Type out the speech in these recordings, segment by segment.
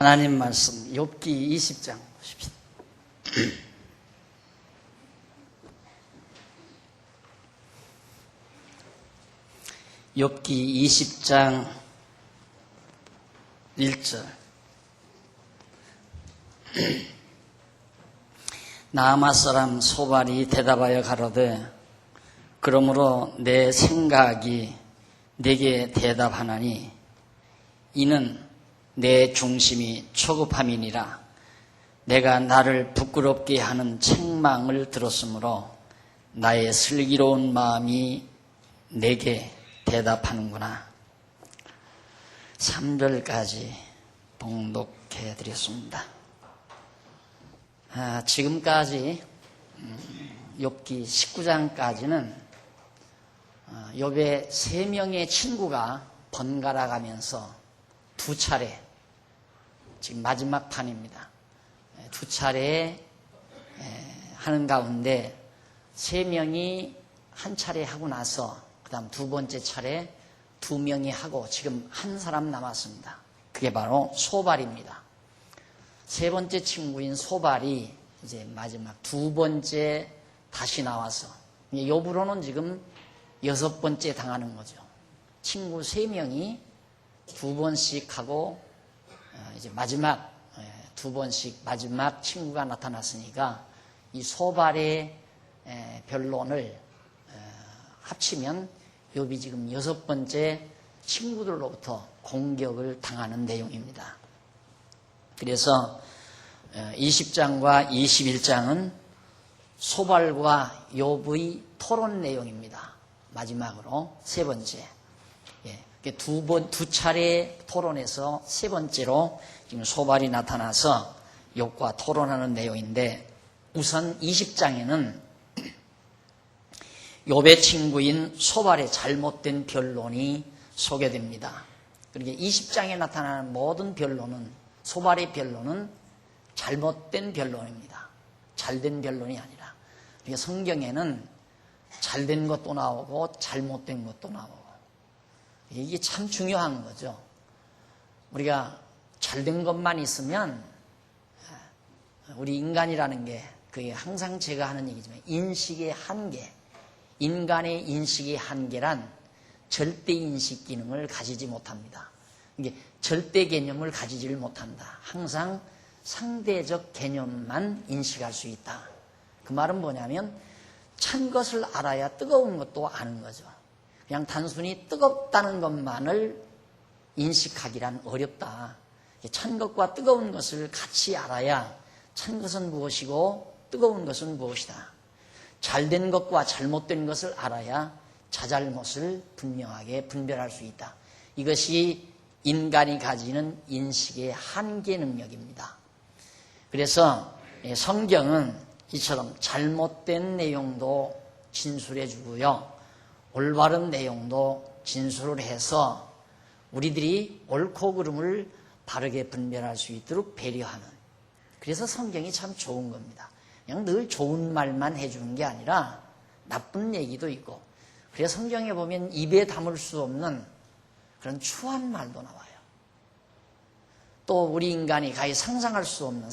하나님 말씀 욥기 20장 보십시다. 욥기 20장 1절. 나아마 사람 소발이 대답하여 가로되 그러므로 내 생각이 내게 대답하나니 이는 내 중심이 초급함이니라. 내가 나를 부끄럽게 하는 책망을 들었으므로 나의 슬기로운 마음이 내게 대답하는구나. 3절까지 봉독해 드렸습니다. 지금까지 욥기 19장까지는 욥의 3명의 친구가 번갈아 가면서 두 차례, 지금 마지막 판입니다. 두 차례 하는 가운데 3명이 한 차례 하고 나서 그 다음 두 번째 차례 2명이 하고 지금 한 사람 남았습니다. 그게 바로 소발입니다. 세 번째 친구인 소발이 이제 마지막 두 번째 다시 나와서 욥으로는 지금 6번째 당하는 거죠. 친구 3명이 두 번씩 하고 이제 마지막 두 번씩 마지막 친구가 나타났으니까 이 소발의 변론을 합치면 욥이 지금 6번째 친구들로부터 공격을 당하는 내용입니다. 그래서 20장과 21장은 소발과 욥의 토론 내용입니다. 마지막으로 세 번째. 두 차례 토론에서 세 번째로 지금 소발이 나타나서 욥과 토론하는 내용인데, 우선 20장에는 욥의 친구인 소발의 잘못된 변론이 소개됩니다. 그러니까 20장에 나타나는 모든 변론은, 소발의 변론은 잘못된 변론입니다. 잘된 변론이 아니라. 그러니까 성경에는 잘된 것도 나오고 잘못된 것도 나오고, 이게 참 중요한 거죠. 우리가 잘된 것만 있으면, 우리 인간이라는 게 그게 항상 제가 하는 얘기지만 인식의 한계, 인간의 인식의 한계란 절대 인식 기능을 가지지 못합니다. 이게 절대 개념을 가지지를 못한다. 항상 상대적 개념만 인식할 수 있다. 그 말은 뭐냐면 찬 것을 알아야 뜨거운 것도 아는 거죠. 그냥 단순히 뜨겁다는 것만을 인식하기란 어렵다. 찬 것과 뜨거운 것을 같이 알아야 찬 것은 무엇이고 뜨거운 것은 무엇이다. 잘된 것과 잘못된 것을 알아야 자잘못을 분명하게 분별할 수 있다. 이것이 인간이 가지는 인식의 한계 능력입니다. 그래서 성경은 이처럼 잘못된 내용도 진술해 주고요, 올바른 내용도 진술을 해서 우리들이 옳고 그름을 바르게 분별할 수 있도록 배려하는, 그래서 성경이 참 좋은 겁니다. 그냥 늘 좋은 말만 해주는 게 아니라 나쁜 얘기도 있고, 그래서 성경에 보면 입에 담을 수 없는 그런 추한 말도 나와요. 또 우리 인간이 가히 상상할 수 없는,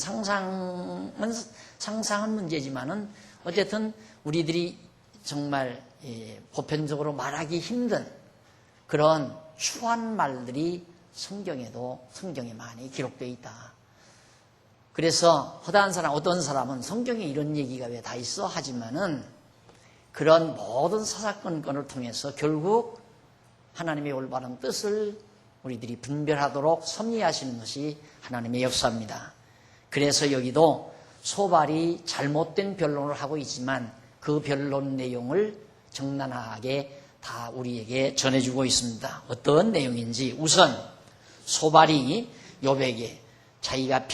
상상은 문제지만은 어쨌든 우리들이 정말 보편적으로 말하기 힘든 그런 추한 말들이 성경에 많이 기록되어 있다. 그래서 허다한 사람, 어떤 사람은 성경에 이런 얘기가 왜 다 있어 하지만은 그런 모든 사사건건을 통해서 결국 하나님의 올바른 뜻을 우리들이 분별하도록 섭리하시는 것이 하나님의 역사입니다. 그래서 여기도 소발이 잘못된 변론을 하고 있지만 그 변론 내용을 적나라하게 다 우리에게 전해주고 있습니다. 어떤 내용인지, 우선 소발이 욥에게 자기가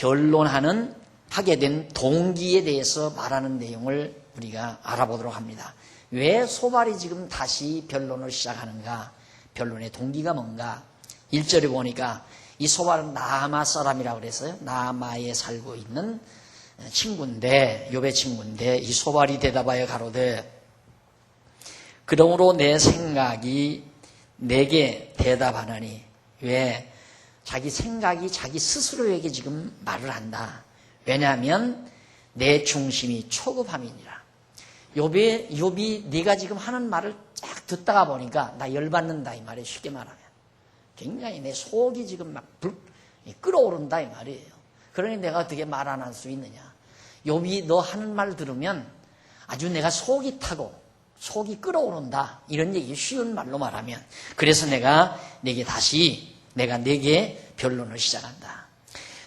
하게 된 동기에 대해서 말하는 내용을 우리가 알아보도록 합니다. 왜 소발이 지금 다시 변론을 시작하는가? 변론의 동기가 뭔가? 1절에 보니까 이 소발은 나아마 사람이라고 그랬어요. 나아마에 살고 있는 친구인데, 욥의 친구인데, 이 소발이 대답하여 가로되 그러므로 내 생각이 내게 대답하나니, 왜 자기 생각이 자기 스스로에게 지금 말을 한다. 왜냐하면 내 중심이 초급함이니라. 욥이 네가 지금 하는 말을 쫙 듣다가 보니까 나 열받는다 이 말이에요. 쉽게 말하면 굉장히 내 속이 지금 막 끓어오른다 이 말이에요. 그러니 내가 어떻게 말 안 할 수 있느냐. 욥이 너 하는 말 들으면 아주 내가 속이 타고 속이 끓어오른다 이런 얘기 쉬운 말로 말하면 그래서 내가 내게 변론을 시작한다.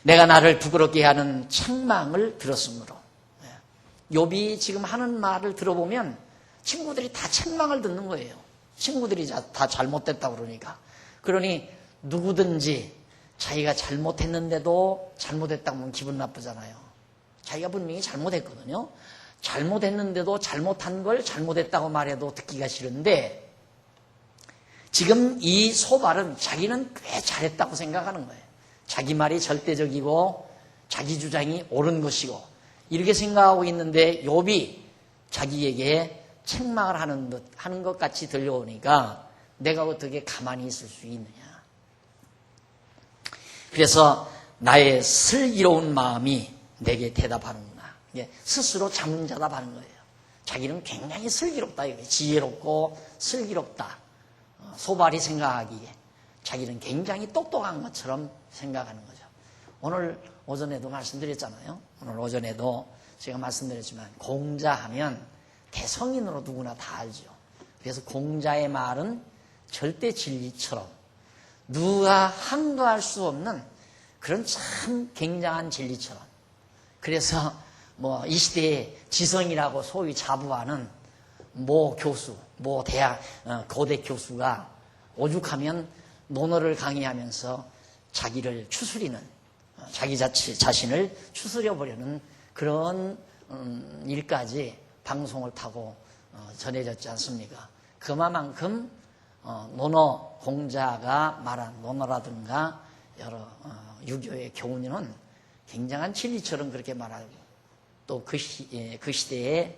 내가 나를 부끄럽게 하는 책망을 들었으므로. 욥이 지금 하는 말을 들어보면 친구들이 다 책망을 듣는 거예요. 친구들이 다 잘못됐다고 그러니까. 그러니 누구든지 자기가 잘못했는데도 잘못했다고 하면 기분 나쁘잖아요. 자기가 분명히 잘못했거든요. 잘못했는데도 잘못한 걸 잘못했다고 말해도 듣기가 싫은데 지금 이 소발은 자기는 꽤 잘했다고 생각하는 거예요. 자기 말이 절대적이고 자기 주장이 옳은 것이고 이렇게 생각하고 있는데 욥이 자기에게 책망을 하는 것 같이 들려오니까 내가 어떻게 가만히 있을 수 있느냐. 그래서 나의 슬기로운 마음이 내게 대답하는구나. 스스로 자문자답하는 거예요. 자기는 굉장히 슬기롭다. 지혜롭고 슬기롭다. 소발이 생각하기에 자기는 굉장히 똑똑한 것처럼 생각하는 거죠. 오늘 오전에도 말씀드렸잖아요. 오늘 오전에도 제가 말씀드렸지만 공자하면 대성인으로 누구나 다 알죠. 그래서 공자의 말은 절대 진리처럼 누가 한가할 수 없는 그런 참 굉장한 진리처럼. 그래서 이 시대에 지성이라고 소위 자부하는 모 교수, 모 대학 고대 교수가 오죽하면 논어를 강의하면서 자기를 추스리는 자기 자신을 추스려 보려는 그런 일까지 방송을 타고 전해졌지 않습니까? 그만큼 논어 공자가 말한 논어라든가 여러 유교의 교훈은 굉장한 진리처럼 그렇게 말하고 또 그 시대에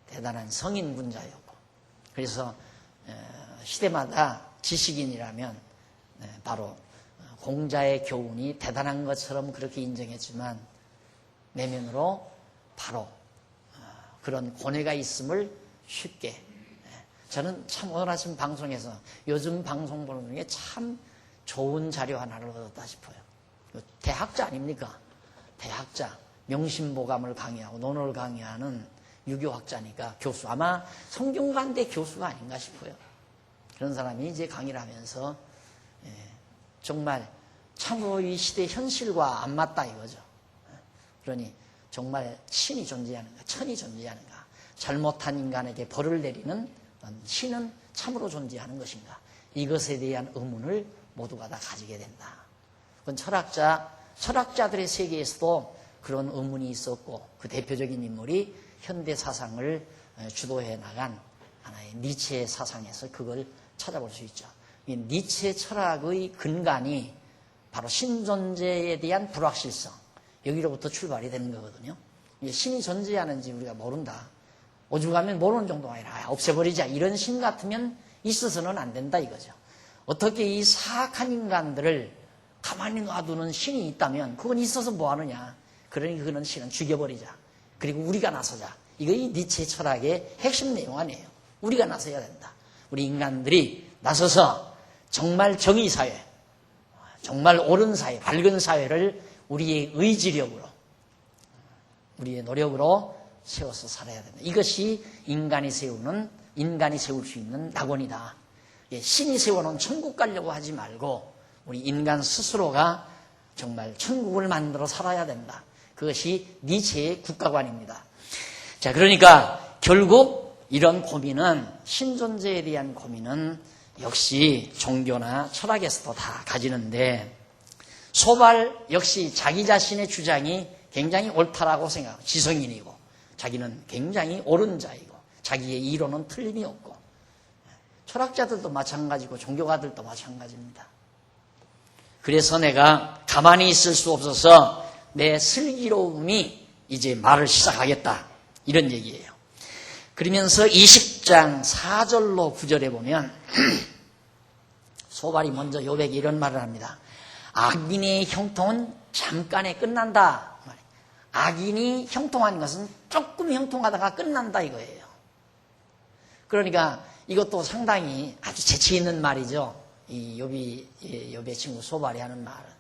대단한 성인군자였고 그래서 시대마다 지식인이라면 바로 공자의 교훈이 대단한 것처럼 그렇게 인정했지만 내면으로 바로 그런 고뇌가 있음을 쉽게 저는 참 오늘 아침 방송에서 요즘 방송 보는 중에 참 좋은 자료 하나를 얻었다 싶어요. 대학자 아닙니까? 대학자 명심보감을 강의하고 논어를 강의하는 유교학자니까 교수 아마 성균관대 교수가 아닌가 싶어요. 그런 사람이 이제 강의를 하면서 정말 참으로 이 시대 현실과 안 맞다 이거죠. 그러니 정말 신이 존재하는가 천이 존재하는가 잘못한 인간에게 벌을 내리는 신은 참으로 존재하는 것인가 이것에 대한 의문을 모두가 다 가지게 된다. 그건 철학자들의 세계에서도 그런 의문이 있었고 그 대표적인 인물이 현대 사상을 주도해 나간 하나의 니체의 사상에서 그걸 찾아볼 수 있죠. 이 니체 철학의 근간이 바로 신존재에 대한 불확실성 여기로부터 출발이 되는 거거든요. 신이 존재하는지 우리가 모른다. 오죽하면 모르는 정도가 아니라 없애버리자 이런 신 같으면 있어서는 안 된다 이거죠. 어떻게 이 사악한 인간들을 가만히 놔두는 신이 있다면 그건 있어서 뭐하느냐. 그러니 그는 신은 죽여버리자. 그리고 우리가 나서자. 이거 이 니체 철학의 핵심 내용 아니에요. 우리가 나서야 된다. 우리 인간들이 나서서 정말 정의사회, 정말 옳은 사회, 밝은 사회를 우리의 의지력으로, 우리의 노력으로 세워서 살아야 된다. 이것이 인간이 세울 수 있는 낙원이다. 신이 세워놓은 천국 가려고 하지 말고 우리 인간 스스로가 정말 천국을 만들어 살아야 된다. 그것이 니체의 국가관입니다. 자, 그러니까 결국 이런 고민은 신존재에 대한 고민은 역시 종교나 철학에서도 다 가지는데 소발 역시 자기 자신의 주장이 굉장히 옳다라고 생각하고 지성인이고 자기는 굉장히 옳은 자이고 자기의 이론은 틀림이 없고 철학자들도 마찬가지고 종교가들도 마찬가지입니다. 그래서 내가 가만히 있을 수 없어서 내 슬기로움이 이제 말을 시작하겠다 이런 얘기예요. 그러면서 20장 4절로 9절에 보면 소발이 먼저 욥에게 이런 말을 합니다. 악인의 형통은 잠깐에 끝난다. 악인이 형통한 것은 조금 형통하다가 끝난다 이거예요. 그러니까 이것도 상당히 아주 재치 있는 말이죠. 이 욥의 친구 소발이 하는 말은.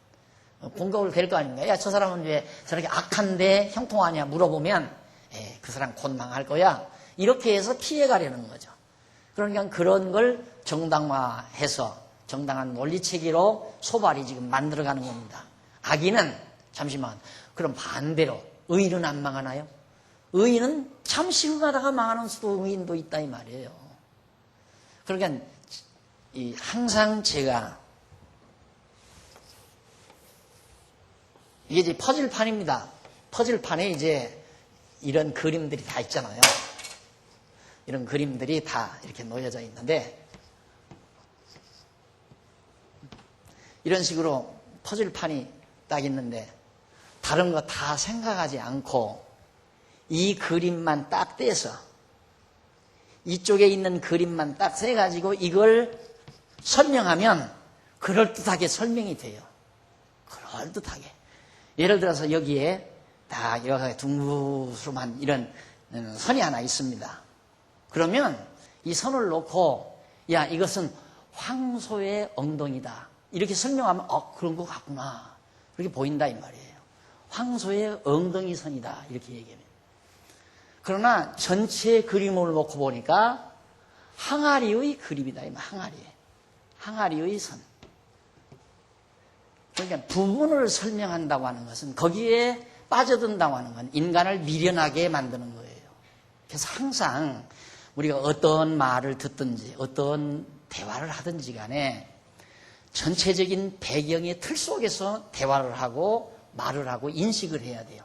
공격을 될 거 아닙니까? 야, 저 사람은 왜 저렇게 악한데 형통하냐 물어보면 그 사람 곧 망할 거야. 이렇게 해서 피해가려는 거죠. 그러니까 그런 걸 정당화해서 정당한 논리체계로 소발이 지금 만들어가는 겁니다. 악인은 잠시만 그럼 반대로 의인은 안 망하나요? 의인은 잠시 흥하다가 망하는 수도 의인도 있다 이 말이에요. 그러니까 항상 제가 이게 이제 퍼즐판입니다. 퍼즐판에 이제 이런 그림들이 다 있잖아요. 이런 그림들이 다 이렇게 놓여져 있는데 이런 식으로 퍼즐판이 딱 있는데 다른 거 다 생각하지 않고 이 그림만 딱 떼서 이쪽에 있는 그림만 딱 떼가지고 이걸 설명하면 그럴듯하게 설명이 돼요. 그럴듯하게. 예를 들어서 여기에 다 이렇게 둥그스름한 이런 선이 하나 있습니다. 그러면 이 선을 놓고 야 이것은 황소의 엉덩이다. 이렇게 설명하면 그런 것 같구나. 그렇게 보인다 이 말이에요. 황소의 엉덩이 선이다. 이렇게 얘기하면. 그러나 전체 그림을 놓고 보니까 항아리의 그림이다. 항아리의 선. 그러니까 부분을 설명한다고 하는 것은 거기에 빠져든다고 하는 건 인간을 미련하게 만드는 거예요. 그래서 항상 우리가 어떤 말을 듣든지 어떤 대화를 하든지 간에 전체적인 배경의 틀 속에서 대화를 하고 말을 하고 인식을 해야 돼요.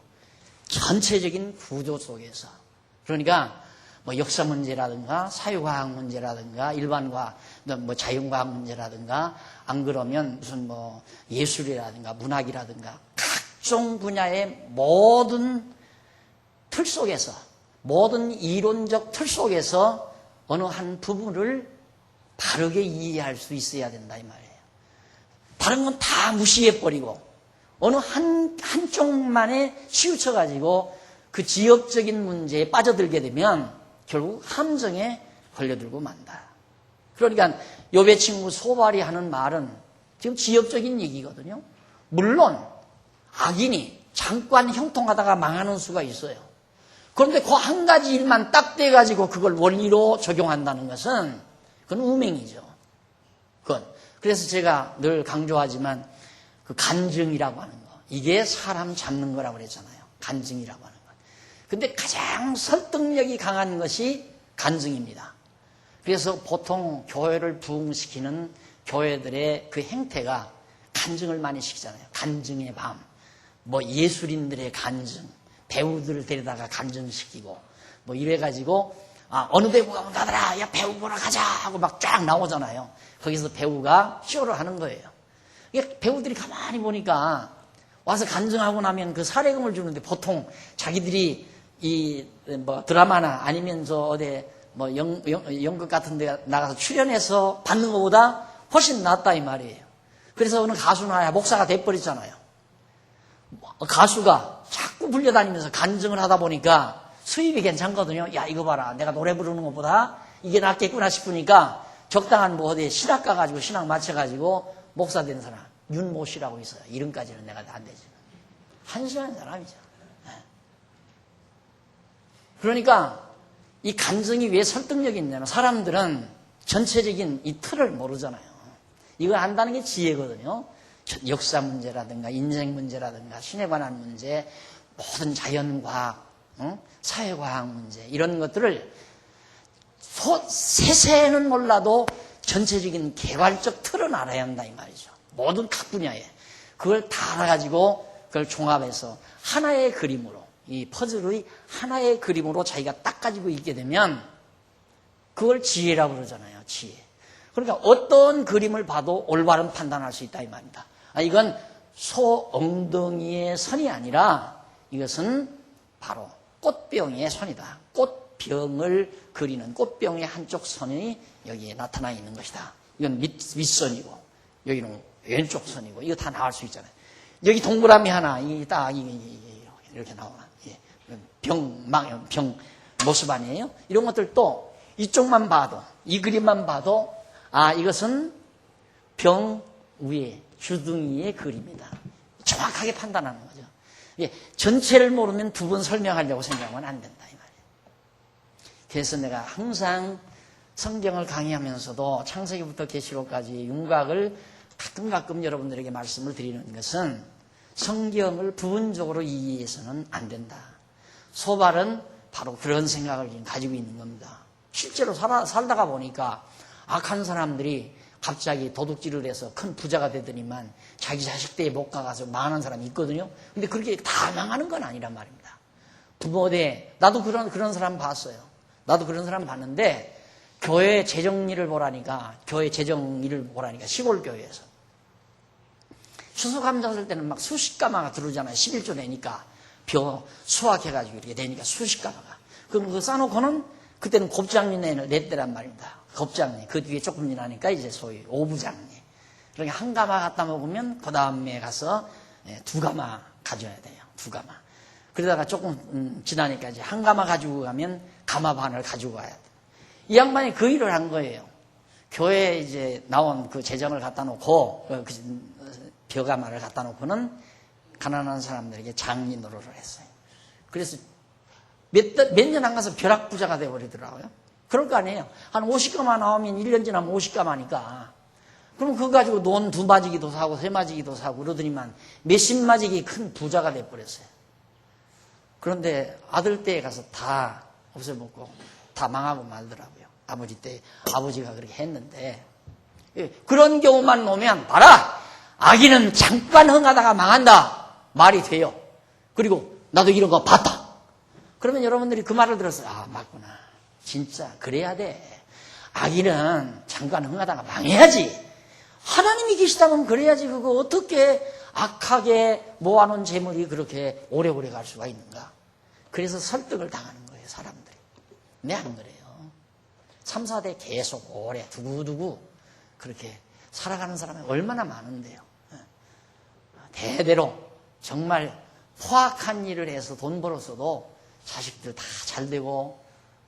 전체적인 구조 속에서. 그러니까 뭐 역사 문제라든가 사회과학 문제라든가 일반과학, 뭐 자연과학 문제라든가 안 그러면 무슨 뭐 예술이라든가 문학이라든가 각종 분야의 모든 틀 속에서 모든 이론적 틀 속에서 어느 한 부분을 바르게 이해할 수 있어야 된다 이 말이에요. 다른 건 다 무시해버리고 어느 한쪽만에 치우쳐가지고 그 지역적인 문제에 빠져들게 되면 결국 함정에 걸려들고 만다. 그러니까 욥의 친구 소발이 하는 말은 지금 지역적인 얘기거든요. 물론 악인이 잠깐 형통하다가 망하는 수가 있어요. 그런데 그 한 가지 일만 딱 떼가지고 그걸 원리로 적용한다는 것은 그건 우맹이죠. 그건. 그래서 제가 늘 강조하지만 그 간증이라고 하는 거. 이게 사람 잡는 거라고 그랬잖아요. 간증이라고 하는 거. 근데 가장 설득력이 강한 것이 간증입니다. 그래서 보통 교회를 부흥시키는 교회들의 그 행태가 간증을 많이 시키잖아요. 간증의 밤. 뭐 예술인들의 간증. 배우들을 데려다가 간증시키고 뭐 이래가지고 어느 배우가 온다더라. 야 배우 보러 가자 하고 막 쫙 나오잖아요. 거기서 배우가 쇼를 하는 거예요. 배우들이 가만히 보니까 와서 간증하고 나면 그 사례금을 주는데 보통 자기들이 이 뭐 드라마나 아니면 저 어디 뭐 연극 같은 데 나가서 출연해서 받는 것보다 훨씬 낫다 이 말이에요. 그래서 어느 가수나 목사가 돼버렸잖아요. 가수가 자꾸 불려다니면서 간증을 하다 보니까 수입이 괜찮거든요. 야 이거 봐라 내가 노래 부르는 것보다 이게 낫겠구나 싶으니까 적당한 뭐 어디 신학 가가지고 신학 맞춰가지고 목사 된 사람 윤모 씨라고 있어요. 이름까지는 내가 안 되지. 한심한 사람이죠. 그러니까 이 간증이 왜 설득력이 있냐면 사람들은 전체적인 이 틀을 모르잖아요. 이걸 안다는 게 지혜거든요. 역사 문제라든가 인생 문제라든가 신에 관한 문제, 모든 자연과학, 사회과학 문제 이런 것들을 세세는 몰라도 전체적인 개발적 틀은 알아야 한다 이 말이죠. 모든 각 분야에 그걸 다 알아가지고 그걸 종합해서 하나의 그림으로 이 퍼즐의 하나의 그림으로 자기가 딱 가지고 있게 되면 그걸 지혜라고 그러잖아요. 지혜. 그러니까 어떤 그림을 봐도 올바른 판단할 수 있다 이 말입니다. 이건 소 엉덩이의 선이 아니라 이것은 바로 꽃병의 선이다. 꽃병을 그리는 꽃병의 한쪽 선이 여기에 나타나 있는 것이다. 이건 밑선이고 여기는 왼쪽 선이고 이거 다 나올 수 있잖아요. 여기 동그라미 하나 이렇게 나오나 병 모습 아니에요? 이런 것들도 이쪽만 봐도 이 그림만 봐도 이것은 병 위에 주둥이의 그림이다. 정확하게 판단하는 거죠. 전체를 모르면 두 번 설명하려고 생각하면 안 된다 이 말이에요. 그래서 내가 항상 성경을 강의하면서도 창세기부터 계시록까지 윤곽을 가끔 여러분들에게 말씀을 드리는 것은 성경을 부분적으로 이해해서는 안 된다. 소발은 바로 그런 생각을 가지고 있는 겁니다. 실제로 살다가 보니까 악한 사람들이 갑자기 도둑질을 해서 큰 부자가 되더니만 자기 자식 때 못 가서 망하는 사람이 있거든요. 근데 그렇게 다 망하는 건 아니란 말입니다. 부모대 나도 그런 사람 봤어요. 나도 그런 사람 봤는데 교회 재정일을 보라니까 시골 교회에서 추수감사 쓸 때는 막 수십 가마가 들어오잖아요. 11조 되니까 수확해가지고 이렇게 되니까 수십 가마가. 그럼 그거 싸놓고는 그때는 곱장리 냈대란 말입니다. 곱장리. 그 뒤에 조금 지나니까 이제 소위 오부장리. 그러니까 한 가마 갖다 먹으면 그 다음에 가서 두 가마 가져야 돼요. 두 가마. 그러다가 조금 지나니까 이제 한 가마 가지고 가면 가마 반을 가지고 가야 돼. 이 양반이 그 일을 한 거예요. 교회에 이제 나온 그 재정을 갖다 놓고 벼가마를 갖다 놓고는 가난한 사람들에게 장리 노릇을 했어요. 그래서 몇 년 안 가서 벼락부자가 되어버리더라고요. 그럴 거 아니에요. 한 50가마 나오면 1년 지나면 50가마니까. 그럼 그거 가지고 논 2마지기도 사고 3마지기도 사고 그러더니만 몇십 마지기 큰 부자가 돼버렸어요. 그런데 아들 때에 가서 다 없애먹고 다 망하고 말더라고요. 아버지 때 아버지가 그렇게 했는데 그런 경우만 오면 봐라! 아기는 잠깐 흥하다가 망한다. 말이 돼요. 그리고 나도 이런 거 봤다. 그러면 여러분들이 그 말을 들어서 맞구나. 진짜 그래야 돼. 아기는 잠깐 흥하다가 망해야지. 하나님이 계시다면 그래야지. 그거 어떻게 악하게 모아놓은 재물이 그렇게 오래오래 갈 수가 있는가. 그래서 설득을 당하는 거예요. 사람들이. 네, 안 그래요. 3, 4대 계속 오래 두고두고 그렇게 살아가는 사람이 얼마나 많은데요. 대대로 정말 포악한 일을 해서 돈 벌었어도 자식들 다 잘 되고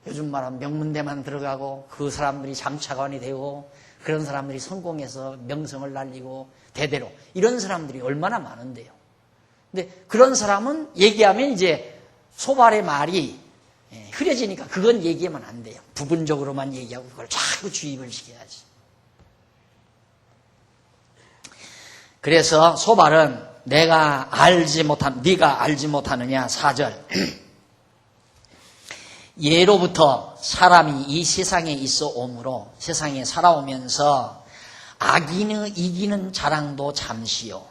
요즘 말하면 명문대만 들어가고 그 사람들이 장차관이 되고 그런 사람들이 성공해서 명성을 날리고 대대로 이런 사람들이 얼마나 많은데요. 근데 그런 사람은 얘기하면 이제 소발의 말이 흐려지니까 그건 얘기하면 안 돼요. 부분적으로만 얘기하고 그걸 자꾸 주입을 시켜야지. 그래서 소발은 네가 알지 못하느냐 4절 예로부터 사람이 이 세상에 있어 오므로 세상에 살아오면서 악인의 이기는 자랑도 잠시요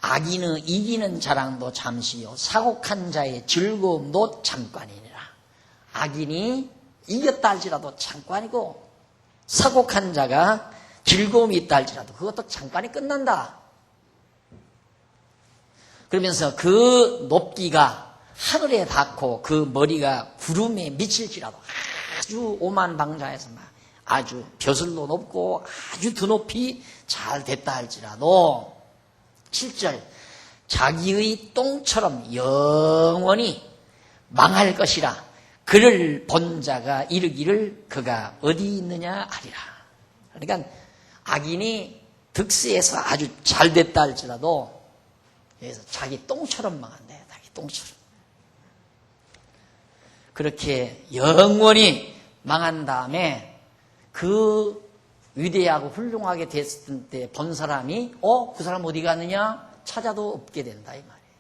악인의 이기는 자랑도 잠시요 사곡한 자의 즐거움도 잠깐이니라. 악인이 이겼다 할지라도 잠깐이고 사곡한 자가 즐거움이 있다 할지라도 그것도 잠깐이 끝난다. 그러면서 그 높기가 하늘에 닿고 그 머리가 구름에 미칠지라도 아주 오만방자해서 아주 벼슬도 높고 아주 드높이 잘 됐다 할지라도 7절 자기의 똥처럼 영원히 망할 것이라 그를 본 자가 이르기를 그가 어디 있느냐 하리라. 그러니까 악인이 득세해서 아주 잘 됐다 할지라도 그래서 자기 똥처럼 망한대. 자기 똥처럼. 그렇게 영원히 망한 다음에 그 위대하고 훌륭하게 됐을 때 본 사람이 그 사람 어디 갔느냐? 찾아도 없게 된다 이 말이에요.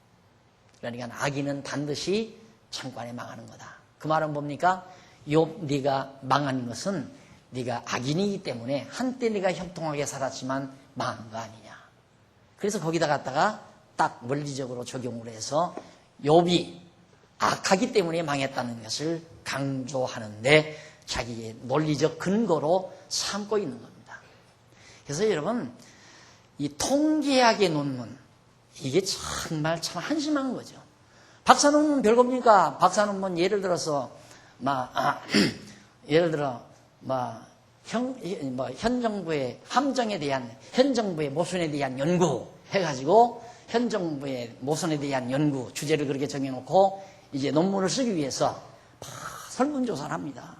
그러니까 악인은 반드시 잠깐에 망하는 거다. 그 말은 뭡니까? 네가 망한 것은 네가 악인이기 때문에 한때 네가 형통하게 살았지만 망한 거 아니냐. 그래서 거기다 갖다가 딱 원리적으로 적용을 해서 욥이 악하기 때문에 망했다는 것을 강조하는데 자기의 논리적 근거로 삼고 있는 겁니다. 그래서 여러분 이 통계학의 논문 이게 정말 참 한심한 거죠. 박사 논문 별겁니까? 박사 논문 예를 들어서 현 정부의 함정에 대한, 현 정부의 모순에 대한 연구 해가지고, 현 정부의 모순에 대한 연구 주제를 그렇게 정해놓고, 이제 논문을 쓰기 위해서 설문조사를 합니다.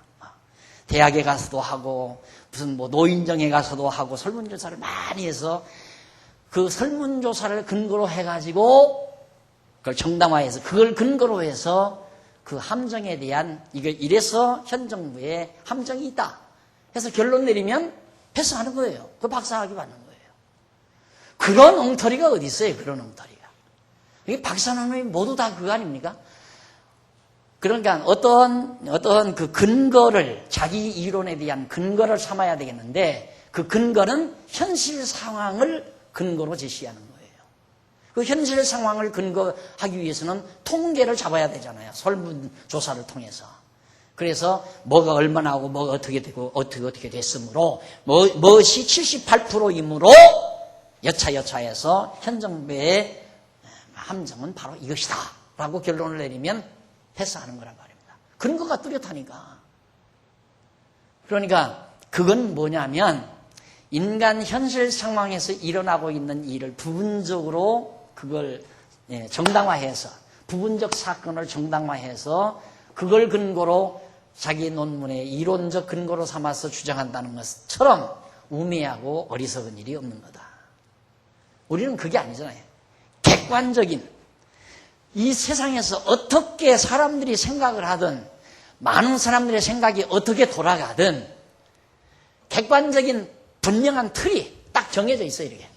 대학에 가서도 하고, 무슨 노인정에 가서도 하고, 설문조사를 많이 해서, 그 설문조사를 근거로 해가지고, 그걸 정당화해서, 그걸 근거로 해서 그 함정에 대한, 이래서 현 정부에 함정이 있다 해서 결론 내리면 패스하는 거예요. 그 박사학위 받는 거예요. 그런 엉터리가 어디 있어요, 그런 엉터리가. 이게 박사학위 모두 다 그거 아닙니까? 그러니까 어떤 그 근거를, 자기 이론에 대한 근거를 삼아야 되겠는데, 그 근거는 현실 상황을 근거로 제시하는 거예요. 그 현실 상황을 근거하기 위해서는 통계를 잡아야 되잖아요. 설문조사를 통해서. 그래서 뭐가 얼마나 하고 뭐가 어떻게 되고 어떻게 됐으므로 무엇이 78%이므로 여차여차해서 현 정부의 함정은 바로 이것이다 라고 결론을 내리면 패스하는 거란 말입니다. 근거가 뚜렷하니까. 그러니까 그건 뭐냐면 인간 현실 상황에서 일어나고 있는 일을 부분적으로 그걸 정당화해서, 부분적 사건을 정당화해서 그걸 근거로 자기 논문의 이론적 근거로 삼아서 주장한다는 것처럼 우매하고 어리석은 일이 없는 거다. 우리는 그게 아니잖아요. 객관적인, 이 세상에서 어떻게 사람들이 생각을 하든, 많은 사람들의 생각이 어떻게 돌아가든 객관적인 분명한 틀이 딱 정해져 있어요. 이렇게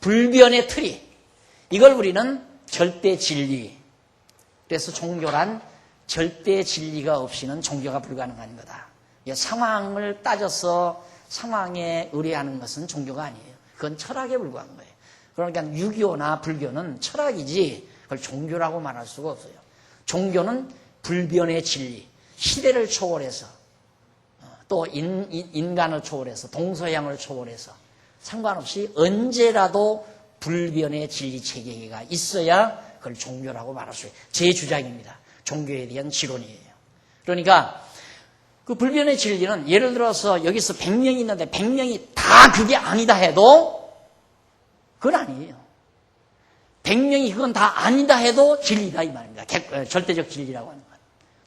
불변의 틀이, 이걸 우리는 절대 진리, 그래서 종교란 절대 진리가 없이는 종교가 불가능한 거다. 상황을 따져서 상황에 의뢰하는 것은 종교가 아니에요. 그건 철학에 불과한 거예요. 그러니까 유교나 불교는 철학이지 그걸 종교라고 말할 수가 없어요. 종교는 불변의 진리, 시대를 초월해서, 또 인간을 초월해서, 동서양을 초월해서 상관없이 언제라도 불변의 진리 체계가 있어야 그걸 종교라고 말할 수 있어요. 제 주장입니다. 종교에 대한 지론이에요. 그러니까 그 불변의 진리는 예를 들어서 여기서 100명이 있는데 100명이 다 그게 아니다 해도 그건 아니에요. 100명이 그건 다 아니다 해도 진리다 이 말입니다. 절대적 진리라고 하는 거예요.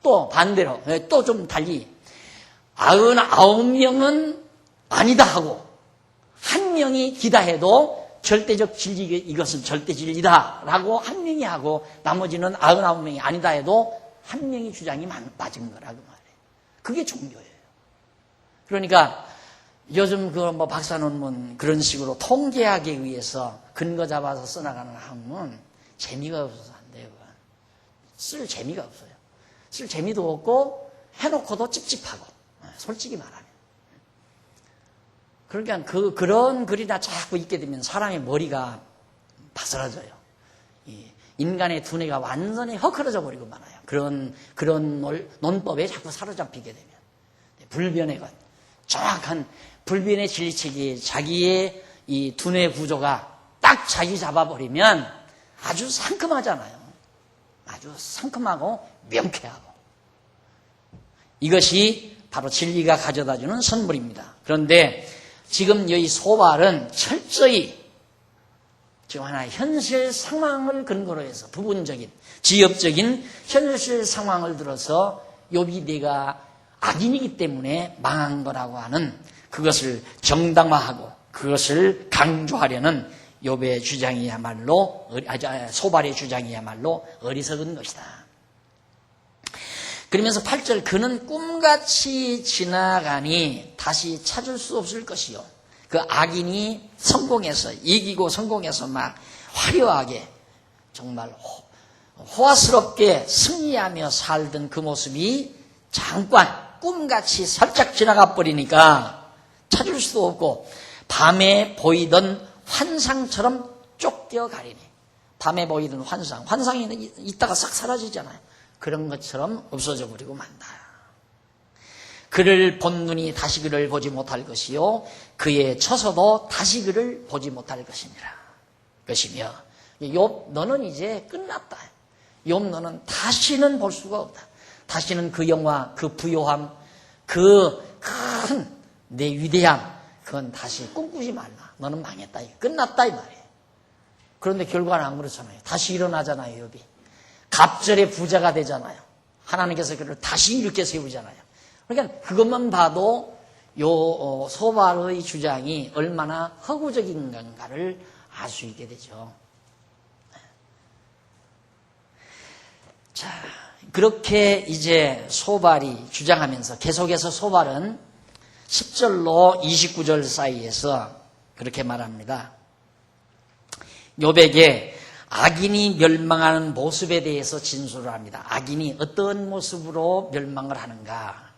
또 반대로 또 좀 달리 99명은 아니다 하고 1명이 기다 해도 절대적 진리, 이것은 절대 진리다 라고 1명이 하고 나머지는 99명이 아니다 해도 1명이 주장이 맞은 거라고 말해요. 그게 종교예요. 그러니까 요즘 박사 논문 그런 식으로 통계하기 위해서 근거 잡아서 써나가는 학문은 재미가 없어서 안 돼요. 쓸 재미가 없어요. 쓸 재미도 없고 해놓고도 찝찝하고, 솔직히 말하면. 그러니까 그런 글이나 자꾸 읽게 되면 사람의 머리가 바스라져요. 인간의 두뇌가 완전히 허클어져 버리고 말아요. 그런 논법에 자꾸 사로잡히게 되면. 불변의 것, 정확한 불변의 진리체계에 자기의 이 두뇌 구조가 딱 자기 잡아버리면 아주 상큼하잖아요. 아주 상큼하고 명쾌하고. 이것이 바로 진리가 가져다주는 선물입니다. 그런데 지금 이 소발은 철저히 지금 하나의 현실 상황을 근거로 해서 부분적인, 지엽적인 현실 상황을 들어서 욥이 내가 악인이기 때문에 망한 거라고 하는 그것을 정당화하고 그것을 강조하려는 욥의 주장이야말로, 소발의 주장이야말로 어리석은 것이다. 그러면서 8절, 그는 꿈같이 지나가니 다시 찾을 수 없을 것이요. 그 악인이 성공해서, 이기고 성공해서 막 화려하게 정말 호화스럽게 승리하며 살던 그 모습이 잠깐 꿈같이 살짝 지나가 버리니까 찾을 수도 없고 밤에 보이던 환상처럼 쫓겨가리니. 밤에 보이던 환상이 있다가 싹 사라지잖아요. 그런 것처럼 없어져 버리고 만다. 그를 본 눈이 다시 그를 보지 못할 것이요 그의 처소도 다시 그를 보지 못할 것이며 욥 너는 이제 끝났다. 욥 너는 다시는 볼 수가 없다. 다시는 그 영화, 그 부요함, 그 큰 내 위대함, 그건 다시 꿈꾸지 말라. 너는 망했다. 끝났다 이 말이에요. 그런데 결과는 안 그렇잖아요. 다시 일어나잖아요, 욥이. 갑절의 부자가 되잖아요. 하나님께서 그를 다시 일으켜 세우잖아요. 그러니까 그것만 봐도 소발의 주장이 얼마나 허구적인 건가를 알 수 있게 되죠. 자, 그렇게 이제 소발이 주장하면서 계속해서 소발은 10절로 29절 사이에서 그렇게 말합니다. 욥에게 악인이 멸망하는 모습에 대해서 진술을 합니다. 악인이 어떤 모습으로 멸망을 하는가?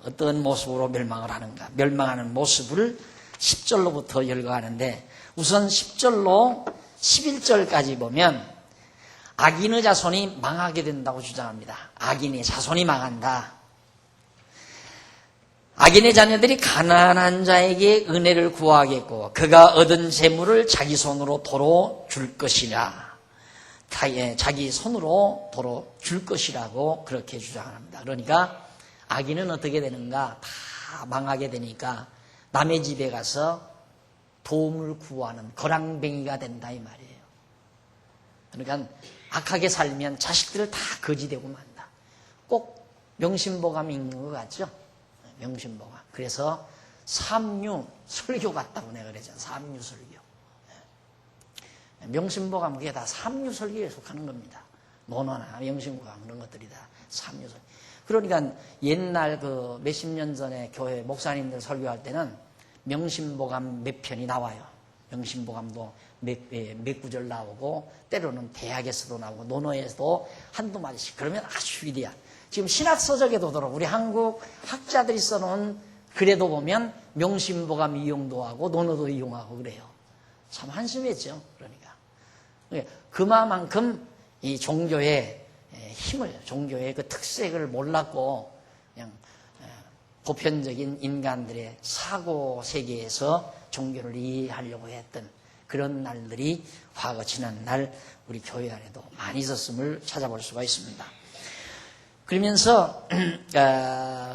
어떤 모습으로 멸망을 하는가? 멸망하는 모습을 10절로부터 열거하는데 우선 10절로 11절까지 보면 악인의 자손이 망하게 된다고 주장합니다. 악인의 자손이 망한다. 악인의 자녀들이 가난한 자에게 은혜를 구하겠고 그가 얻은 재물을 자기 손으로 도로 줄 것이라. 자기 손으로 도로 줄 것이라고 그렇게 주장합니다. 그러니까 악인은 어떻게 되는가? 다 망하게 되니까 남의 집에 가서 도움을 구하는 거랑뱅이가 된다 이 말이에요. 그러니까 악하게 살면 자식들을 다 거지되고 만다. 꼭 명심보감이 있는 것 같죠? 명심보감. 그래서 삼류 설교 같다고 내가 그러잖아. 삼류 설교. 명심보감 그게 다 삼류 설교에 속하는 겁니다. 논어나 명심보감 그런 것들이 다 삼류 설교. 그러니까 옛날 그 몇십 년 전에 교회 목사님들 설교할 때는 명심보감 몇 편이 나와요. 명심보감도 몇 구절 나오고 때로는 대학에서도 나오고 논어에서도 한두 마디씩. 그러면 아주 위대한. 지금 신학서적에도 들어 우리 한국 학자들이 써놓은 글에도 보면 명심보감 이용도 하고 논어도 이용하고 그래요. 참 한심했죠. 그러니까 그만큼 이 종교의 힘을, 종교의 그 특색을 몰랐고 그냥 보편적인 인간들의 사고 세계에서 종교를 이해하려고 했던 그런 날들이 과거 지난 날 우리 교회 안에도 많이 있었음을 찾아볼 수가 있습니다. 그러면서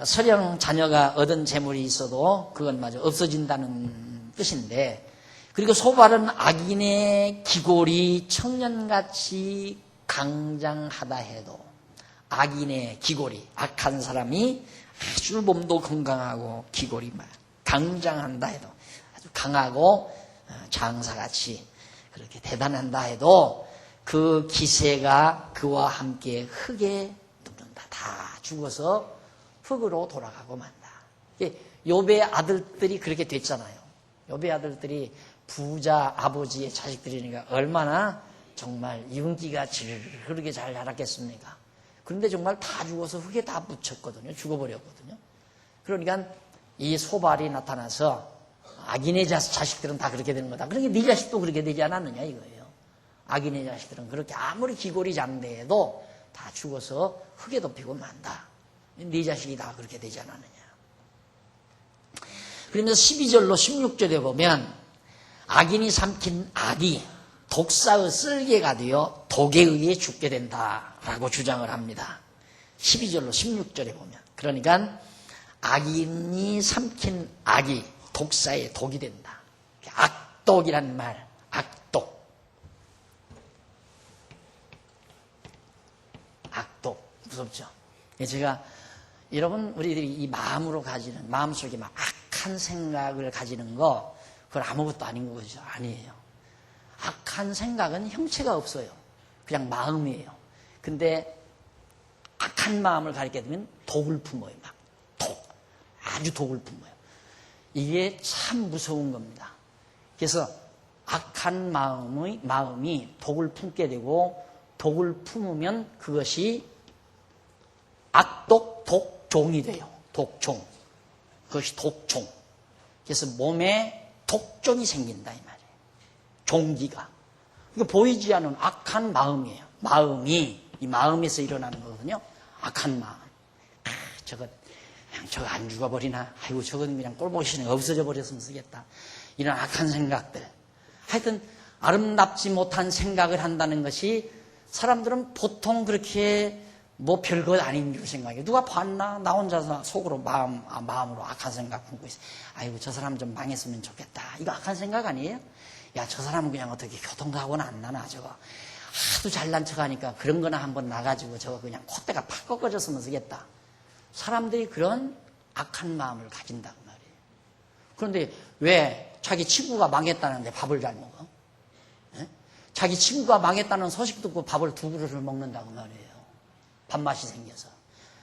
서령 자녀가 얻은 재물이 있어도 그건 마저 없어진다는 뜻인데, 그리고 소발은 악인의 기골이 청년같이 강장하다 해도, 악인의 기골이, 악한 사람이 아주 몸도 건강하고 기골이 강장한다 해도, 아주 강하고 장사같이 그렇게 대단한다 해도 그 기세가 그와 함께 흙에 눕는다. 다 죽어서 흙으로 돌아가고 만다. 욥의 아들들이 그렇게 됐잖아요. 욥의 아들들이 부자 아버지의 자식들이니까 얼마나 정말 이운기가 흐르게 잘 자랐겠습니까? 그런데 정말 다 죽어서 흙에 다 묻혔거든요. 죽어버렸거든요. 그러니까 이 소발이 나타나서 악인의 자식들은 다 그렇게 되는 거다. 그러니까 네 자식도 그렇게 되지 않았느냐 이거예요. 악인의 자식들은 그렇게 아무리 기골이 장대해도 다 죽어서 흙에 덮이고 만다. 네 자식이 다 그렇게 되지 않았느냐. 그러면서 12절로 16절에 보면 악인이 삼킨 악이 독사의 쓸개가 되어 독에 의해 죽게 된다라고 주장을 합니다. 12절로 16절에 보면. 그러니까 악인이 삼킨 악이 독사의 독이 된다. 악독이란 말, 악독. 악독. 무섭죠? 제가, 여러분, 우리들이 이 마음으로 가지는, 마음속에 막 악한 생각을 가지는 거, 그건 아무것도 아닌 것이죠. 아니에요. 악한 생각은 형체가 없어요. 그냥 마음이에요. 근데 악한 마음을 가리게 되면 독을 품어요. 막 독. 아주 독을 품어요. 이게 참 무서운 겁니다. 그래서 악한 마음이 독을 품게 되고 독을 품으면 그것이 악독, 독종이 돼요. 독종. 그것이 독종. 그래서 몸에 독종이 생긴다 이 말이에요. 종기가. 이거 보이지 않는 악한 마음이에요. 이 마음에서 일어나는 거거든요. 악한 마음. 저거 안 죽어버리나? 아이고, 저건 그냥 꼴보기 싫으니까 없어져 버렸으면 쓰겠다. 이런 악한 생각들. 하여튼, 아름답지 못한 생각을 한다는 것이 사람들은 보통 그렇게 뭐 별것 아닌 줄 생각해. 누가 봤나? 나 혼자서 속으로 마음으로 악한 생각 품고 있어. 아이고, 저 사람 좀 망했으면 좋겠다. 이거 악한 생각 아니에요? 야, 저 사람은 그냥 어떻게 교통사고는 안 나나, 저거. 하도 잘난 척 하니까 그런 거나 한번 나가지고 저거 그냥 콧대가 팍 꺾어졌으면 쓰겠다. 사람들이 그런 악한 마음을 가진다고 말이에요. 그런데 왜 자기 친구가 망했다는데 밥을 잘 먹어? 예? 자기 친구가 망했다는 소식 듣고 밥을 2그릇을 먹는다고 말이에요. 밥맛이 생겨서.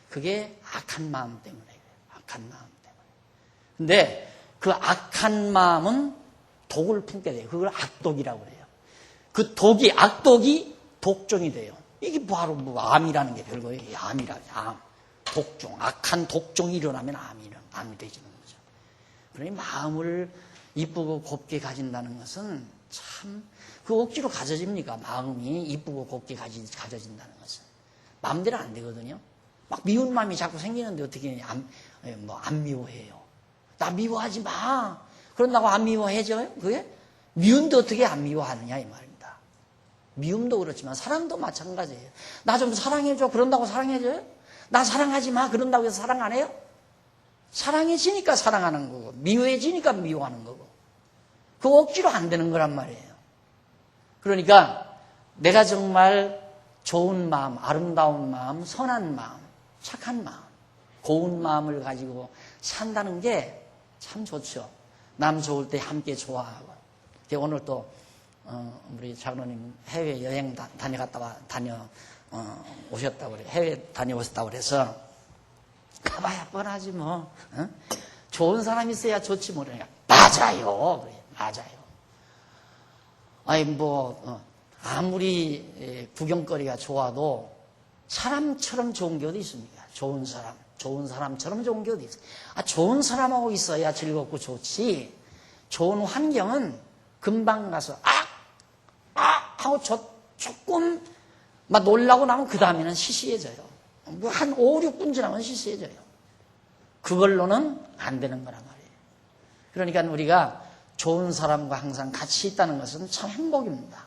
그게 악한 마음 때문에 그래요. 악한 마음 때문에. 근데 그 악한 마음은 독을 품게 돼요. 그걸 악독이라고 그래요. 그 독이, 악독이 독종이 돼요. 이게 바로 뭐 암이라는 게 별거예요. 암이라, 암. 독종. 악한 독종이 일어나면 암이 되지는 거죠. 그러니 마음을 이쁘고 곱게 가진다는 것은 참, 그 억지로 가져집니까? 마음이 이쁘고 곱게 가져진다는 것은. 마음대로 안 되거든요. 막 미운 마음이 자꾸 생기는데 어떻게 안 미워해요. 나 미워하지 마. 그런다고 안 미워해져요? 그게? 미움도 어떻게 안 미워하느냐 이 말입니다. 미움도 그렇지만 사랑도 마찬가지예요. 나 좀 사랑해줘. 그런다고 사랑해줘요? 나 사랑하지 마. 그런다고 해서 사랑 안 해요? 사랑해지니까 사랑하는 거고 미워해지니까 미워하는 거고 그 억지로 안 되는 거란 말이에요. 그러니까 내가 정말 좋은 마음, 아름다운 마음, 선한 마음, 착한 마음, 고운 마음을 가지고 산다는 게 참 좋죠. 남 좋을 때 함께 좋아하고. 오늘 또 우리 장로님 해외 여행 오셨다고 그래. 해외 다녀오셨다고 그래서 가봐야 뻔하지 뭐. 어? 좋은 사람 있어야 좋지 모르니까 맞아요. 그래, 맞아요. 아니 뭐 아무리 구경거리가 좋아도 사람처럼 좋은 게 어디 있습니까? 좋은 사람처럼 좋은 게 어디 있어요? 좋은 사람하고 있어야 즐겁고 좋지. 좋은 환경은 금방 가서 하고 조금 막 놀라고 나면 그 다음에는 시시해져요. 뭐 한 5, 6분 지나면 시시해져요. 그걸로는 안 되는 거란 말이에요. 그러니까 우리가 좋은 사람과 항상 같이 있다는 것은 참 행복입니다.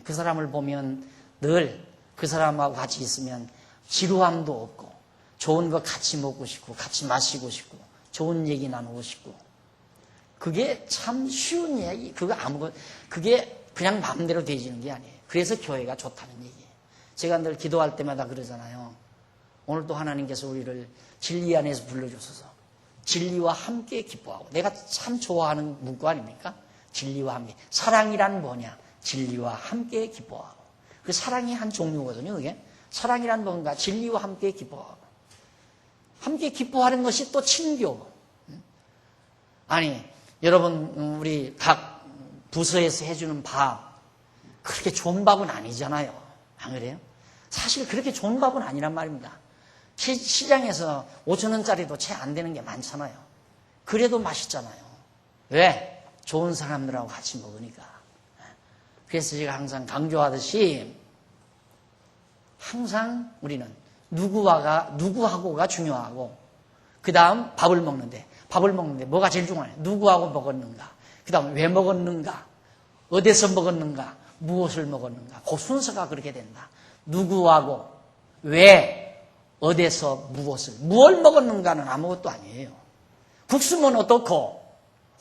그 사람을 보면 늘 그 사람하고 같이 있으면 지루함도 없고 좋은 거 같이 먹고 싶고 같이 마시고 싶고 좋은 얘기 나누고 싶고 그게 참 쉬운 이야기. 그게 그냥 마음대로 되지는 게 아니에요. 그래서 교회가 좋다는 얘기예요. 제가 늘 기도할 때마다 그러잖아요. 오늘도 하나님께서 우리를 진리 안에서 불러주셔서 진리와 함께 기뻐하고 내가 참 좋아하는 문구 아닙니까? 진리와 함께. 사랑이란 뭐냐? 진리와 함께 기뻐하고. 그 사랑이 한 종류거든요. 그게 사랑이란 뭔가 진리와 함께 기뻐하고. 함께 기뻐하는 것이 또 친교. 아니 여러분 우리 각 부서에서 해주는 밥 그렇게 좋은 밥은 아니잖아요. 안 그래요? 사실 그렇게 좋은 밥은 아니란 말입니다. 시장에서 5,000원짜리도 채 안 되는 게 많잖아요. 그래도 맛있잖아요. 왜? 좋은 사람들하고 같이 먹으니까. 그래서 제가 항상 강조하듯이 항상 우리는 누구하고가 중요하고 그 다음 밥을 먹는데 뭐가 제일 중요해요? 누구하고 먹었는가? 그 다음 왜 먹었는가? 어디서 먹었는가? 무엇을 먹었는가? 그 순서가 그렇게 된다. 누구하고 왜 어디서 무엇을 먹었는가는 아무것도 아니에요. 국수면 어떻고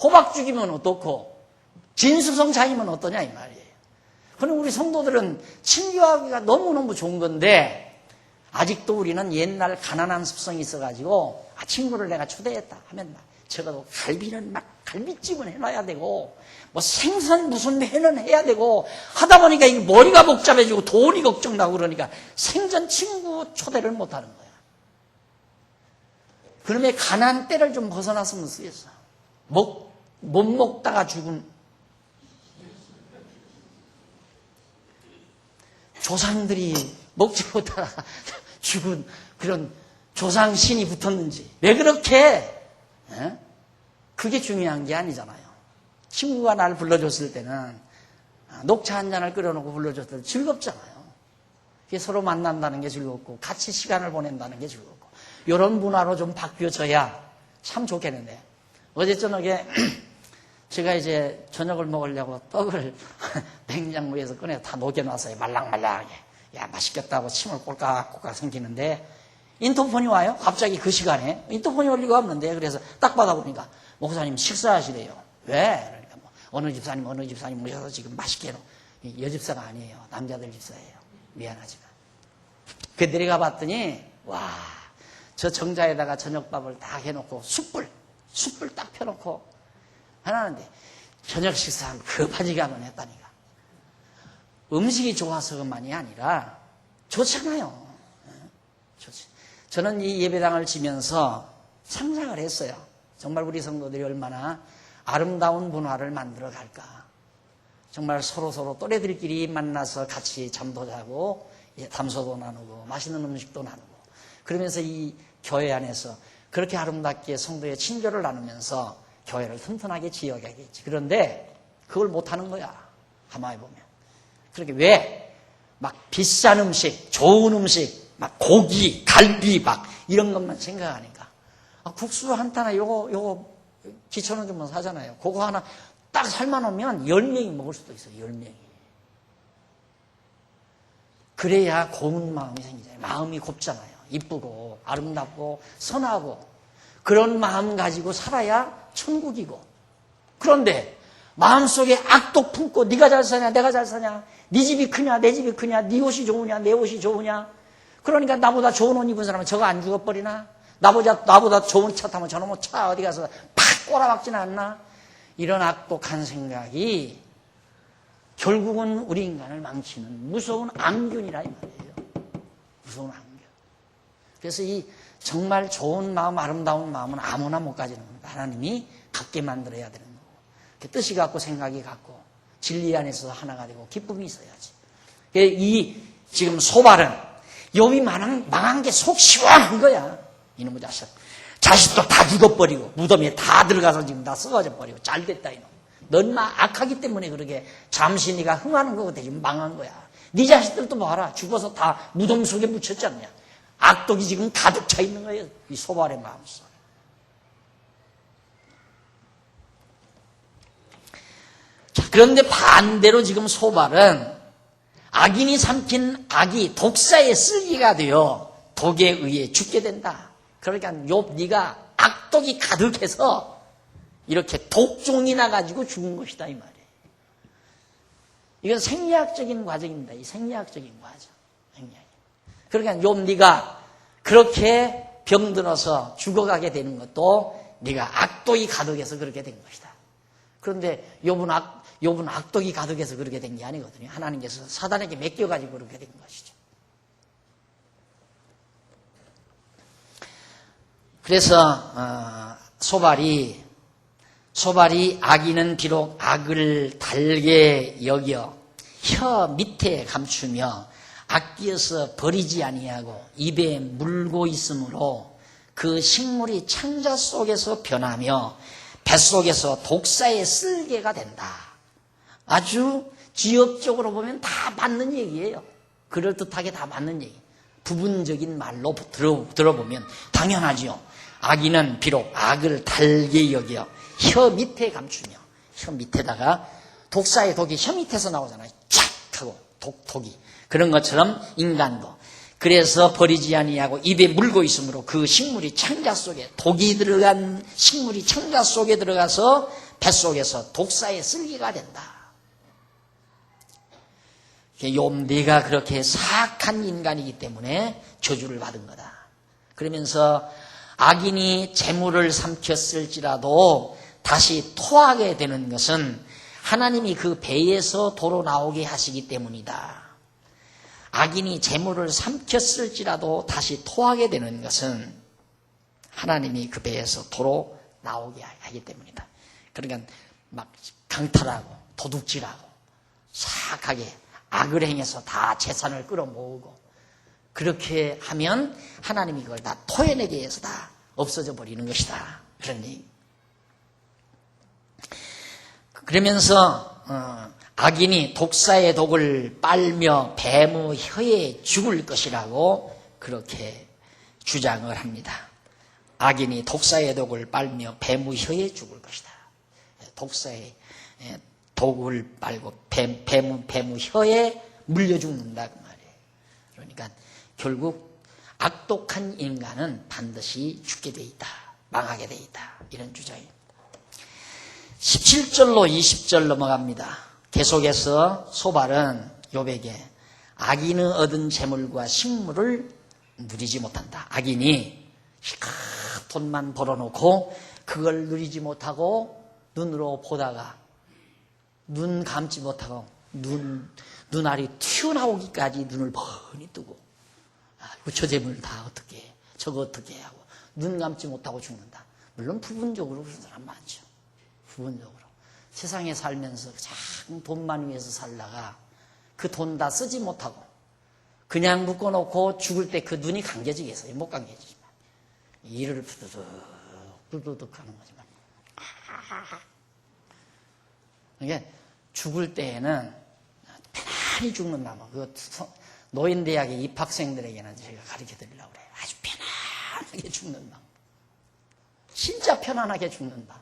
호박죽이면 어떻고 진수성찬이면 어떠냐 이 말이에요. 그럼 우리 성도들은 친교하기가 너무너무 좋은 건데 아직도 우리는 옛날 가난한 습성이 있어가지고 친구를 내가 초대했다 하면 적어도 갈비는 막 갈비찜은 해놔야 되고 뭐 생선 무슨 회는 해야 되고 하다 보니까 이 머리가 복잡해지고 돈이 걱정나고 그러니까 생전 친구 초대를 못하는 거야. 그러면 가난 때를 좀 벗어났으면 쓰겠어. 못 먹다가 죽은 조상들이 먹지 못하다가 죽은 그런 조상신이 붙었는지 왜 그렇게 그게 중요한 게 아니잖아요. 친구가 날 불러줬을 때는 녹차 한 잔을 끓여놓고 불러줬을 때 즐겁잖아요. 그게 서로 만난다는 게 즐겁고 같이 시간을 보낸다는 게 즐겁고 이런 문화로 좀 바뀌어져야 참 좋겠는데 어제 저녁에 제가 이제 저녁을 먹으려고 떡을 냉장고에서 꺼내서 다 녹여놨어요. 말랑말랑하게. 야, 맛있겠다고 침을 꼴깍꼴깍 삼키는데 인터폰이 와요. 갑자기 그 시간에 인터폰이 올 리가 없는데, 그래서 딱 받아보니까 목사님 식사하시래요. 왜? 그러니까 뭐 어느 집사님 모셔서 지금 맛있게 해놓. 여집사가 아니에요. 남자들 집사예요. 미안하지만. 그 내려가 봤더니 와, 저 정자에다가 저녁밥을 다 해놓고 숯불 딱 펴놓고 하나는데 저녁 식사하면 급하지가만 했다니까. 음식이 좋아서만이 아니라 좋잖아요. 좋지. 저는 이 예배당을 지면서 상상을 했어요. 정말 우리 성도들이 얼마나 아름다운 문화를 만들어 갈까. 정말 서로 또래들끼리 만나서 같이 잠도 자고 담소도 나누고 맛있는 음식도 나누고 그러면서 이 교회 안에서 그렇게 아름답게 성도의 친교를 나누면서 교회를 튼튼하게 지어가겠지. 그런데 그걸 못하는 거야. 가만히 보면. 그렇게 왜? 막 비싼 음식, 좋은 음식, 막 고기, 갈비 막 이런 것만 생각하니까. 국수 한 타나 요거 기초는 좀 사잖아요. 그거 하나 딱 삶아놓으면 10명이 먹을 수도 있어요. 10명이. 그래야 고운 마음이 생기잖아요. 마음이 곱잖아요. 이쁘고 아름답고 선하고 그런 마음 가지고 살아야 천국이고. 그런데 마음속에 악독 품고 네가 잘 사냐 내가 잘 사냐, 네 집이 크냐 내 집이 크냐, 네 옷이 좋으냐 내 옷이 좋으냐, 그러니까 나보다 좋은 옷 입은 사람은 저거 안 죽어버리나, 나보다 좋은 차 타면 저놈의 차 어디 가서 팍 꼬라박지는 않나. 이런 악독한 생각이 결국은 우리 인간을 망치는 무서운 암균이라 이 말이에요. 무서운 암균. 그래서 이 정말 좋은 마음, 아름다운 마음은 아무나 못 가지는 겁니다. 하나님이 갖게 만들어야 되는 거고, 뜻이 같고 생각이 같고 진리 안에서 하나가 되고 기쁨이 있어야지. 이 지금 소발은 욥이 망한 게 속 시원한 거야. 이놈의 자식. 자식도 다 죽어버리고 무덤에 다 들어가서 지금 다 썩어져 버리고 잘 됐다 이놈. 넌 악하기 때문에 그러게 잠시 네가 흥하는 거거든. 지금 망한 거야. 네 자식들도 봐라. 죽어서 다 무덤 속에 묻혔지 않냐. 악독이 지금 가득 차 있는 거예요. 이 소발의 마음속에. 자, 그런데 반대로 지금 소발은 악인이 삼킨 악이 독사의 쓸기가 되어 독에 의해 죽게 된다. 그러니까 욥 네가 악독이 가득해서 이렇게 독종이 나가지고 죽은 것이다 이 말이에요. 이건 생리학적인 과정입니다. 이 생리학적인 과정. 그러니까 욥 네가 그렇게 병들어서 죽어가게 되는 것도 네가 악독이 가득해서 그렇게 된 것이다. 그런데 욥은 악독이 가득해서 그렇게 된 게 아니거든요. 하나님께서 사단에게 맡겨가지고 그렇게 된 것이죠. 그래서 소발이 악인은 비록 악을 달게 여겨 혀 밑에 감추며 아끼어서 버리지 아니하고 입에 물고 있으므로 그 식물이 창자 속에서 변하며 뱃속에서 독사의 쓸개가 된다. 아주 지역적으로 보면 다 맞는 얘기예요. 그럴듯하게 다 맞는 얘기. 부분적인 말로 들어보면 당연하지요. 악인은 비록 악을 달게 여겨 혀 밑에 감추며, 혀 밑에다가 독사의 독이 혀 밑에서 나오잖아요. 착 하고 독이. 그런 것처럼 인간도 그래서 버리지 아니하고 입에 물고 있으므로 그 식물이 창자 속에, 독이 들어간 식물이 창자 속에 들어가서 뱃속에서 독사의 쓸기가 된다. 욥 네가 그렇게 사악한 인간이기 때문에 저주를 받은 거다. 그러면서 악인이 재물을 삼켰을지라도 다시 토하게 되는 것은 하나님이 그 배에서 도로 나오게 하시기 때문이다. 악인이 재물을 삼켰을지라도 다시 토하게 되는 것은 하나님이 그 배에서 도로 나오게 하기 때문이다. 그러니까 막 강탈하고 도둑질하고 사악하게 악을 행해서 다 재산을 끌어모으고 그렇게 하면 하나님이 그걸 다 토해내게 해서 다 없어져 버리는 것이다. 그런 얘기. 그러면서 악인이 독사의 독을 빨며 뱀의 혀에 죽을 것이라고 그렇게 주장을 합니다. 악인이 독사의 독을 빨며 뱀의 혀에 죽을 것이다. 독사의 독을 빨고 뱀의 혀에 물려 죽는다 그 말이에요. 그러니까 결국 악독한 인간은 반드시 죽게 돼 있다. 망하게 돼 있다. 이런 주장입니다. 17절로 20절 넘어갑니다. 계속해서 소발은 욥에게 악인의 얻은 재물과 식물을 누리지 못한다. 악인이 돈만 벌어놓고 그걸 누리지 못하고 눈으로 보다가 눈 감지 못하고 눈알이 튀어나오기까지 눈을 뻔히 뜨고 저 재물 다 어떻게 해? 저거 어떻게 해? 하고 눈 감지 못하고 죽는다. 물론 부분적으로 그런 사람 많죠. 부분적으로. 세상에 살면서 참 돈만 위해서 살다가 그 돈 다 쓰지 못하고 그냥 묶어놓고 죽을 때 그 눈이 감겨지겠어요. 못 감겨지지만. 이를 부두둑 하는 거지만. 그러니까 죽을 때에는 편안히 죽는다. 그 노인대학의 입학생들에게는 제가 가르쳐 드리려고 그래요. 아주 편안하게 죽는다. 진짜 편안하게 죽는다.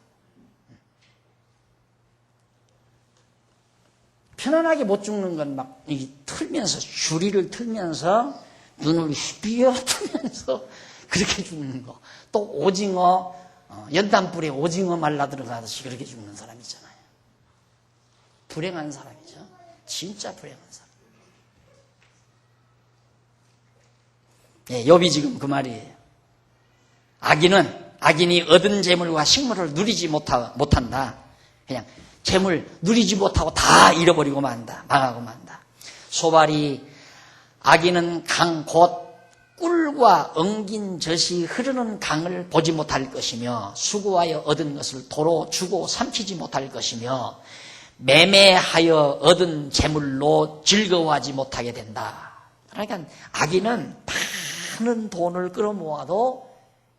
편안하게 못 죽는 건 막 틀면서 주리를 틀면서 눈을 휘비어 틀면서 그렇게 죽는 거. 또 오징어 연탄불에 오징어 말라 들어가듯이 그렇게 죽는 사람 있잖아요. 불행한 사람이죠. 진짜 불행한 사람. 예, 욥이 지금 그 말이에요. 악인이 얻은 재물과 식물을 누리지 못한다. 그냥 재물 누리지 못하고 다 잃어버리고 만다. 망하고 만다. 소발이 악인은 강 곧 꿀과 엉긴 젖이 흐르는 강을 보지 못할 것이며 수고하여 얻은 것을 도로 주고 삼키지 못할 것이며 매매하여 얻은 재물로 즐거워하지 못하게 된다. 그러니까 악인은 많은 돈을 끌어모아도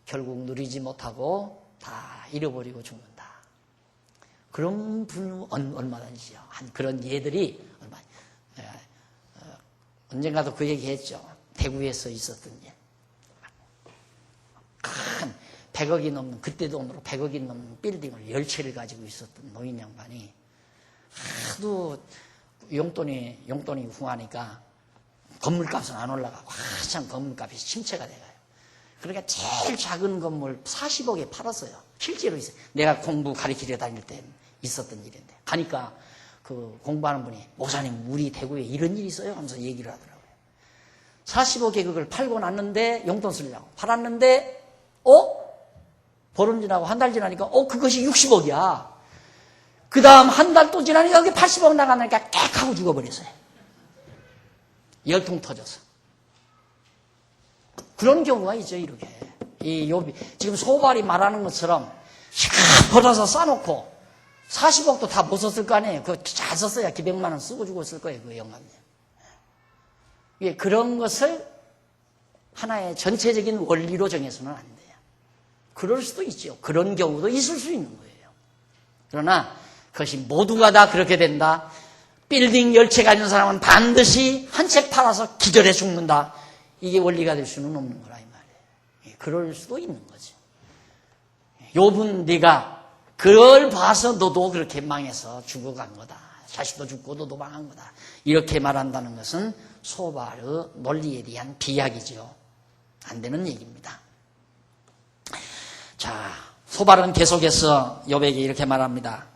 결국 누리지 못하고 다 잃어버리고 죽는다. 그런 분 얼마든지요. 한 그런 예들이 언젠가도 그 얘기했죠. 대구에서 있었던 일. 큰 100억이 넘는 그때 돈으로 100억이 넘는 빌딩을 10채를 가지고 있었던 노인 양반이 하도 용돈이 후하니까 건물값은 안 올라가고 한참 건물값이 침체가 돼가요. 그러니까 제일 작은 건물 40억에 팔았어요. 실제로 있어요. 내가 공부 가르치러 다닐 때 있었던 일인데 가니까 그 공부하는 분이 목사님 우리 대구에 이런 일이 있어요 하면서 얘기를 하더라고요. 45개 그걸 팔고 났는데 용돈 쓰려고 팔았는데 보름 지나고 한 달 지나니까 그것이 60억이야. 그 다음 한 달 또 지나니까 그게 80억 나가니까 깍 하고 죽어버렸어요. 열통 터져서. 그런 경우가 있죠. 이렇게 이 욥이 지금 소발이 말하는 것처럼 벌어서 싸놓고 40억도 다 못 썼을 거 아니에요. 그거 잘 썼어야 기백만 원 쓰고 죽었을 거예요. 그 영감님. 예, 그런 것을 하나의 전체적인 원리로 정해서는 안 돼요. 그럴 수도 있죠. 그런 경우도 있을 수 있는 거예요. 그러나 그것이 모두가 다 그렇게 된다. 빌딩 10채 가진 사람은 반드시 한 채 팔아서 기절해 죽는다. 이게 원리가 될 수는 없는 거라 이 말이에요. 예, 그럴 수도 있는 거죠. 욥은 네가 그걸 봐서 너도 그렇게 망해서 죽어간 거다. 자식도 죽고 너도 망한 거다. 이렇게 말한다는 것은 소발의 논리에 대한 비약이죠. 안 되는 얘기입니다. 자, 소발은 계속해서 욥에게 이렇게 말합니다.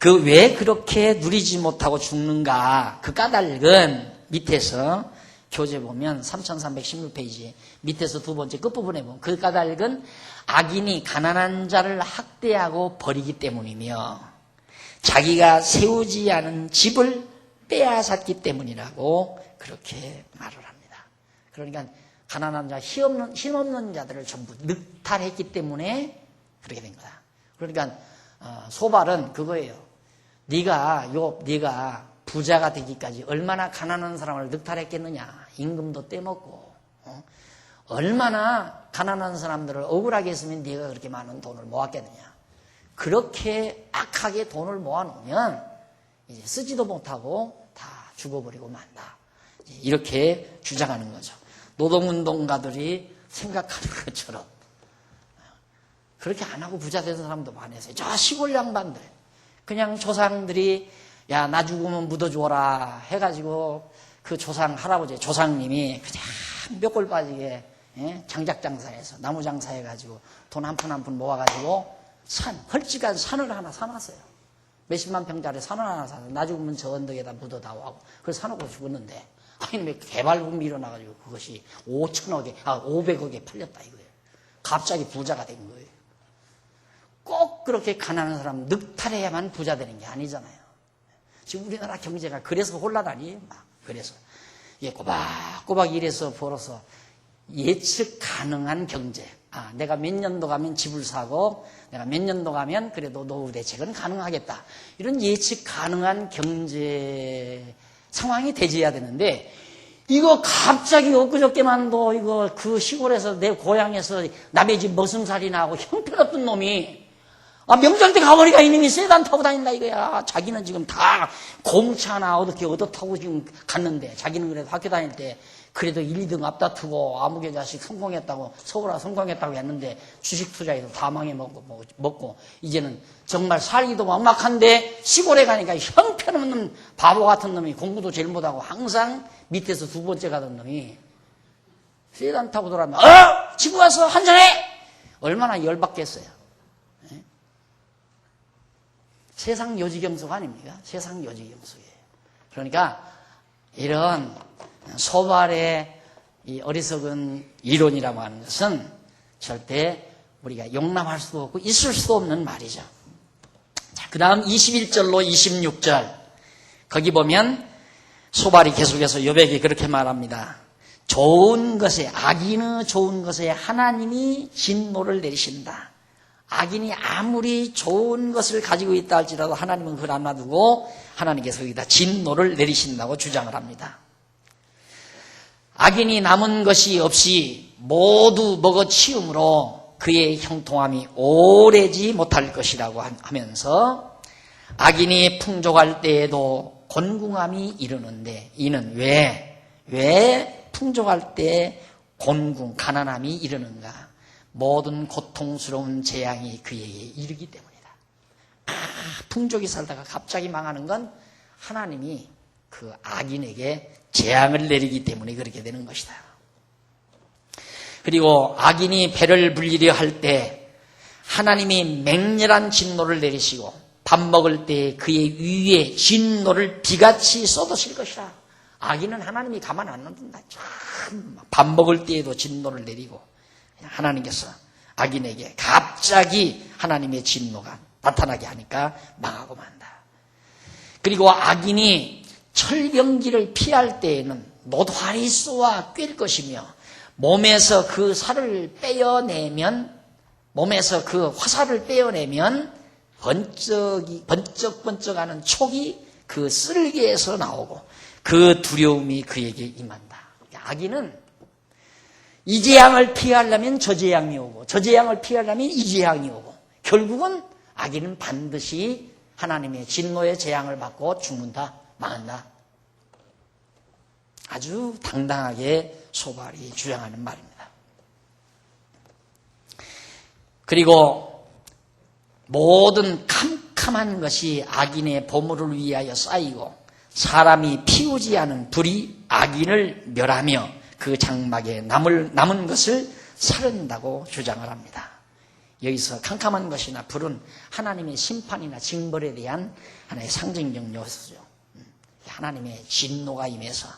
왜 그렇게 누리지 못하고 죽는가? 그 까닭은 밑에서 교재 보면 3316페이지 밑에서 두 번째 끝부분에 보면 그 까닭은 악인이 가난한 자를 학대하고 버리기 때문이며 자기가 세우지 않은 집을 빼앗았기 때문이라고 그렇게 말을 합니다. 그러니까 가난한 자, 힘없는 자들을 전부 늑탈했기 때문에 그렇게 된 거다. 그러니까 소발은 그거예요. 네가 부자가 되기까지 얼마나 가난한 사람을 늑탈했겠느냐. 임금도 떼먹고 얼마나 가난한 사람들을 억울하게 했으면 네가 그렇게 많은 돈을 모았겠느냐. 그렇게 악하게 돈을 모아놓으면 이제 쓰지도 못하고 다 죽어버리고 만다. 이렇게 주장하는 거죠. 노동운동가들이 생각하는 것처럼 그렇게 안 하고 부자 된 사람도 많아서 저 시골 양반들 그냥 조상들이 야, 나 죽으면 묻어주어라 해가지고 그 할아버지 조상님이 그냥 몇 골 빠지게 장작 장사해서 나무 장사해가지고 돈 한 푼 한 푼 모아가지고 헐찍한 산을 하나 사놨어요. 몇십만 평짜리 산을 하나 사서 나 죽으면 저 언덕에다 묻어다오 하고 그래서 사놓고 죽었는데 왜 개발붐이 일어나가지고 그것이 500억에 팔렸다 이거예요. 갑자기 부자가 된 거예요. 꼭 그렇게 가난한 사람 늑탈해야만 부자 되는 게 아니잖아요. 지금 우리나라 경제가 그래서 혼란하니 그래서 꼬박꼬박 일해서 벌어서 예측 가능한 경제. 내가 몇 년도 가면 집을 사고 내가 몇 년도 가면 그래도 노후 대책은 가능하겠다. 이런 예측 가능한 경제 상황이 되져야 되는데 이거 갑자기 엊그저께만도 이거 그 시골에서 내 고향에서 남의 집 머슴살이나 하고 형편없던 놈이 명절 때 가버리가 이놈이 세단 타고 다닌다 이거야. 자기는 지금 다 공차나 어떻게 얻어 타고 지금 갔는데 자기는 그래도 학교 다닐 때 그래도 1, 2등 앞다투고 아무개 자식 성공했다고 서울아 성공했다고 했는데 주식 투자해서 다 망해먹고 이제는 정말 살기도 막막한데 시골에 가니까 형편없는 바보 같은 놈이 공부도 제일 못하고 항상 밑에서 두 번째 가던 놈이 세단 타고 돌아오면 집에 와서 한잔해! 얼마나 열받겠어요. 세상 요지경속 아닙니까? 세상 요지경속이에요. 그러니까 이런 소발의 이 어리석은 이론이라고 하는 것은 절대 우리가 용납할 수도 없고 있을 수도 없는 말이죠. 자, 그 다음 21절로 26절 거기 보면 소발이 계속해서 요백이 그렇게 말합니다. 좋은 것에 악인의 좋은 것에 하나님이 진노를 내리신다. 악인이 아무리 좋은 것을 가지고 있다 할지라도 하나님은 그걸 안 놔두고 하나님께서 거기다 진노를 내리신다고 주장을 합니다. 악인이 남은 것이 없이 모두 먹어치움으로 그의 형통함이 오래지 못할 것이라고 하면서 악인이 풍족할 때에도 곤궁함이 이르는데 이는 왜 풍족할 때 가난함이 이르는가? 모든 고통스러운 재앙이 그에게 이르기 때문이다. 풍족히 살다가 갑자기 망하는 건 하나님이 그 악인에게 재앙을 내리기 때문에 그렇게 되는 것이다. 그리고 악인이 배를 불리려 할 때 하나님이 맹렬한 진노를 내리시고 밥 먹을 때 그의 위에 진노를 비같이 쏟으실 것이라. 악인은 하나님이 가만 안 놔둔다. 밥 먹을 때에도 진노를 내리고 하나님께서 악인에게 갑자기 하나님의 진노가 나타나게 하니까 망하고 만다. 그리고 악인이 철병기를 피할 때에는 노도알이 쏘아 꿰일 것이며 몸에서 그 살을 빼어내면 몸에서 그 화살을 빼어내면 번쩍번쩍하는 촉이 그 쓸개에서 나오고 그 두려움이 그에게 임한다. 악인은 이 재앙을 피하려면 저 재앙이 오고 저 재앙을 피하려면 이 재앙이 오고 결국은 악인은 반드시 하나님의 진노의 재앙을 받고 죽는다, 망한다. 아주 당당하게 소발이 주장하는 말입니다. 그리고 모든 캄캄한 것이 악인의 보물을 위하여 쌓이고 사람이 피우지 않은 불이 악인을 멸하며 그 장막에 남은 것을 사른다고 주장을 합니다. 여기서 캄캄한 것이나 불은 하나님의 심판이나 징벌에 대한 하나의 상징적 요소죠. 하나님의 진노가 임해서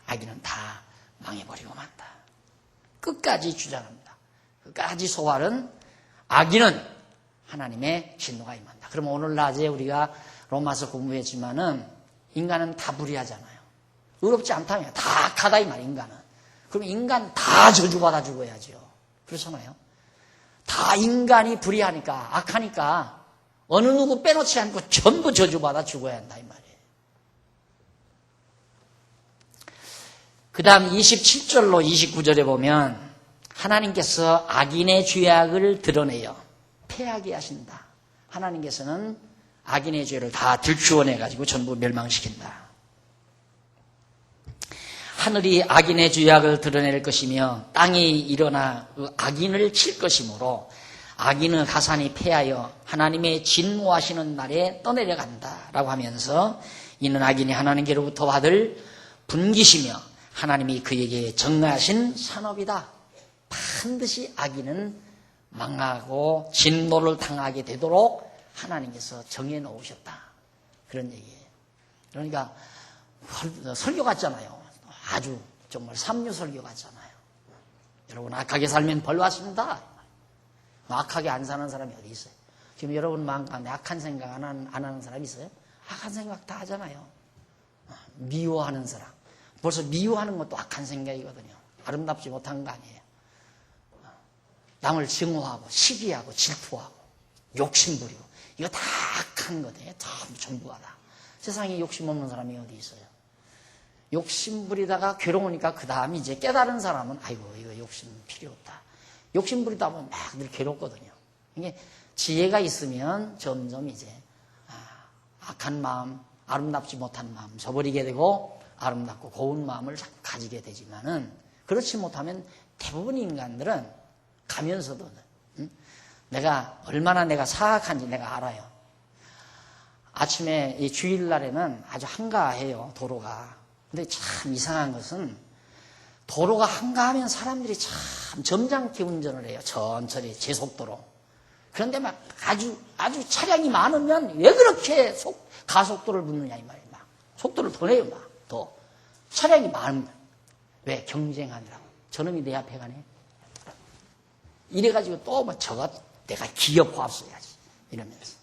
악인은 다 망해버리고 만다. 끝까지 주장합니다. 끝까지 소발은 악인은 하나님의 진노가 임한다. 그럼 오늘 낮에 우리가 로마서 공부했지만은 인간은 다 불의하잖아요. 의롭지 않다며 다 악하다 이 말 인간은. 그럼 인간 다 저주받아 죽어야죠. 그렇잖아요. 다 인간이 불의하니까 악하니까 어느 누구 빼놓지 않고 전부 저주받아 죽어야 한다 이 말이에요. 그 다음 27절로 29절에 보면 하나님께서 악인의 죄악을 드러내요. 패하게 하신다. 하나님께서는 악인의 죄를 다 들추어내가지고 전부 멸망시킨다. 하늘이 악인의 죄악을 드러낼 것이며 땅이 일어나 악인을 칠 것이므로 악인의 가산이 패하여 하나님의 진노하시는 날에 떠내려간다라고 하면서 이는 악인이 하나님께로부터 받을 분깃이며 하나님이 그에게 정하신 산업이다. 반드시 악인은 망하고 진노를 당하게 되도록 하나님께서 정해 놓으셨다. 그런 얘기예요. 그러니까 설교 같잖아요. 아주 정말 삼류 설교 같잖아요. 여러분 악하게 살면 벌 받습니다. 악하게 안 사는 사람이 어디 있어요? 지금 여러분 마음 가운데 악한 생각 안 하는 사람 있어요? 악한 생각 다 하잖아요. 미워하는 사람. 벌써 미워하는 것도 악한 생각이거든요. 아름답지 못한 거 아니에요. 남을 증오하고 시기하고 질투하고 욕심부리고 이거 다 악한 거예요. 전부가 다. 세상에 욕심 없는 사람이 어디 있어요? 욕심 부리다가 괴로우니까 그 다음 이제 깨달은 사람은 아이고 이거 욕심 필요 없다. 욕심 부리다 보면 막 늘 괴롭거든요. 이게 지혜가 있으면 점점 이제 악한 마음, 아름답지 못한 마음 저버리게 되고 아름답고 고운 마음을 자꾸 가지게 되지만은 그렇지 못하면 대부분 인간들은 가면서도 내가 얼마나 내가 사악한지 내가 알아요. 아침에 이 주일날에는 아주 한가해요, 도로가. 근데 참 이상한 것은 도로가 한가하면 사람들이 참 점잖게 운전을 해요. 천천히 제 속도로. 그런데 막 아주 차량이 많으면 왜 그렇게 가속도를 묻느냐 이 말이에요. 막 속도를 더 내요, 막 더. 차량이 많으면 왜 경쟁하느라고. 저놈이 내 앞에 가네. 이래가지고 또 뭐 저거 내가 기어코 앞서야지 이러면서.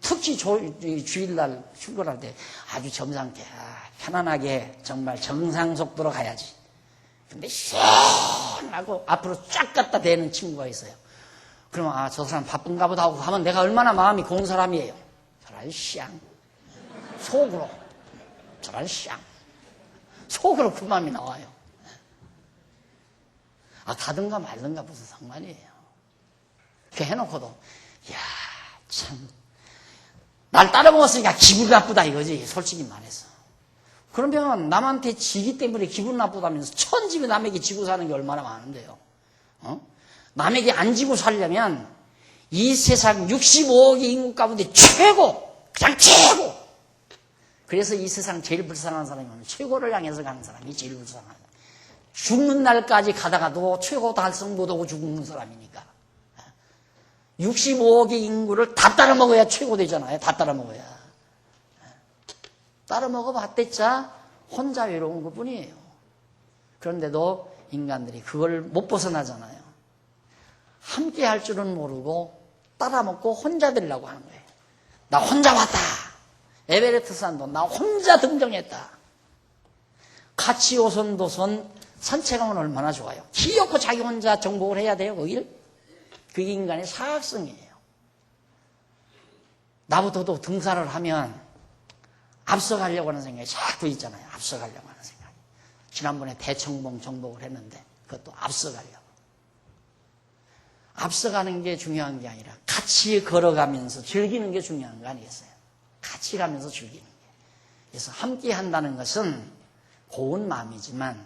특히 주일날 출근할 때 아주 점잖게 편안하게 정말 정상 속도로 가야지. 근데 시원하고 앞으로 쫙 갖다 대는 친구가 있어요. 그러면 저 사람 바쁜가 보다 하고 가면 내가 얼마나 마음이 고운 사람이에요. 저런 샹. 속으로 저런 샹. 속으로 그 마음이 나와요. 가든가 말든가 무슨 상관이에요. 그렇게 해놓고도 이야 참 날 따라먹었으니까 기분 나쁘다 이거지, 솔직히 말해서. 그러면 남한테 지기 때문에 기분 나쁘다면서 천집에 남에게 지고 사는 게 얼마나 많은데요. 남에게 안 지고 살려면 이 세상 65억의 인구 가운데 그냥 최고. 그래서 이 세상 제일 불쌍한 사람이 최고를 향해서 가는 사람이 제일 불쌍한 사람. 죽는 날까지 가다가도 최고 달성 못하고 죽는 사람이니까. 65억의 인구를 다 따라먹어야 최고 되잖아요. 다 따라먹어야. 따라먹어봤댔자 혼자 외로운 것뿐이에요. 그런데도 인간들이 그걸 못 벗어나잖아요. 함께 할 줄은 모르고 따라먹고 혼자 되려고 하는 거예요. 나 혼자 왔다. 에베레스트 산도 나 혼자 등정했다. 같이 오선도선 산책하면 얼마나 좋아요. 기어코 자기 혼자 정복을 해야 돼요, 거길. 그게 인간의 사악성이에요. 나부터도 등산을 하면 앞서가려고 하는 생각이 자꾸 있잖아요. 앞서가려고 하는 생각이. 지난번에 대청봉 정복을 했는데 그것도 앞서가려고. 앞서가는 게 중요한 게 아니라 같이 걸어가면서 즐기는 게 중요한 거 아니겠어요? 같이 가면서 즐기는 게. 그래서 함께 한다는 것은 고운 마음이지만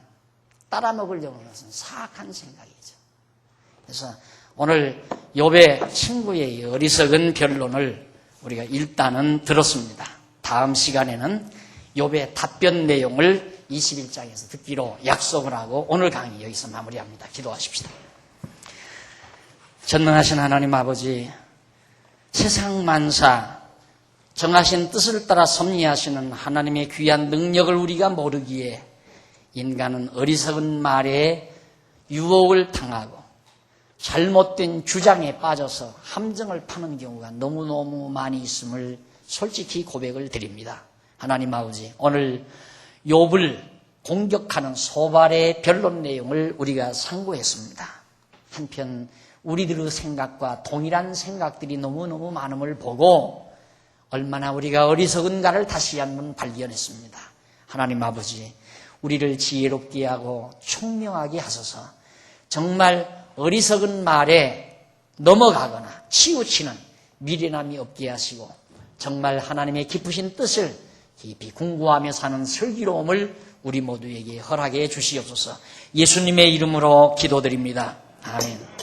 따라먹으려는 것은 사악한 생각이죠. 그래서 오늘 욥의 친구의 어리석은 변론을 우리가 일단은 들었습니다. 다음 시간에는 욥의 답변 내용을 21장에서 듣기로 약속을 하고 오늘 강의 여기서 마무리합니다. 기도하십시다. 전능하신 하나님 아버지, 세상 만사 정하신 뜻을 따라 섭리하시는 하나님의 귀한 능력을 우리가 모르기에 인간은 어리석은 말에 유혹을 당하고 잘못된 주장에 빠져서 함정을 파는 경우가 너무너무 많이 있음을 솔직히 고백을 드립니다. 하나님 아버지, 오늘 욥을 공격하는 소발의 변론 내용을 우리가 상고했습니다. 한편 우리들의 생각과 동일한 생각들이 너무너무 많음을 보고 얼마나 우리가 어리석은가를 다시 한번 발견했습니다. 하나님 아버지, 우리를 지혜롭게 하고 총명하게 하소서. 정말 어리석은 말에 넘어가거나 치우치는 미련함이 없게 하시고 정말 하나님의 깊으신 뜻을 깊이 궁구하며 사는 슬기로움을 우리 모두에게 허락해 주시옵소서. 예수님의 이름으로 기도드립니다. 아멘.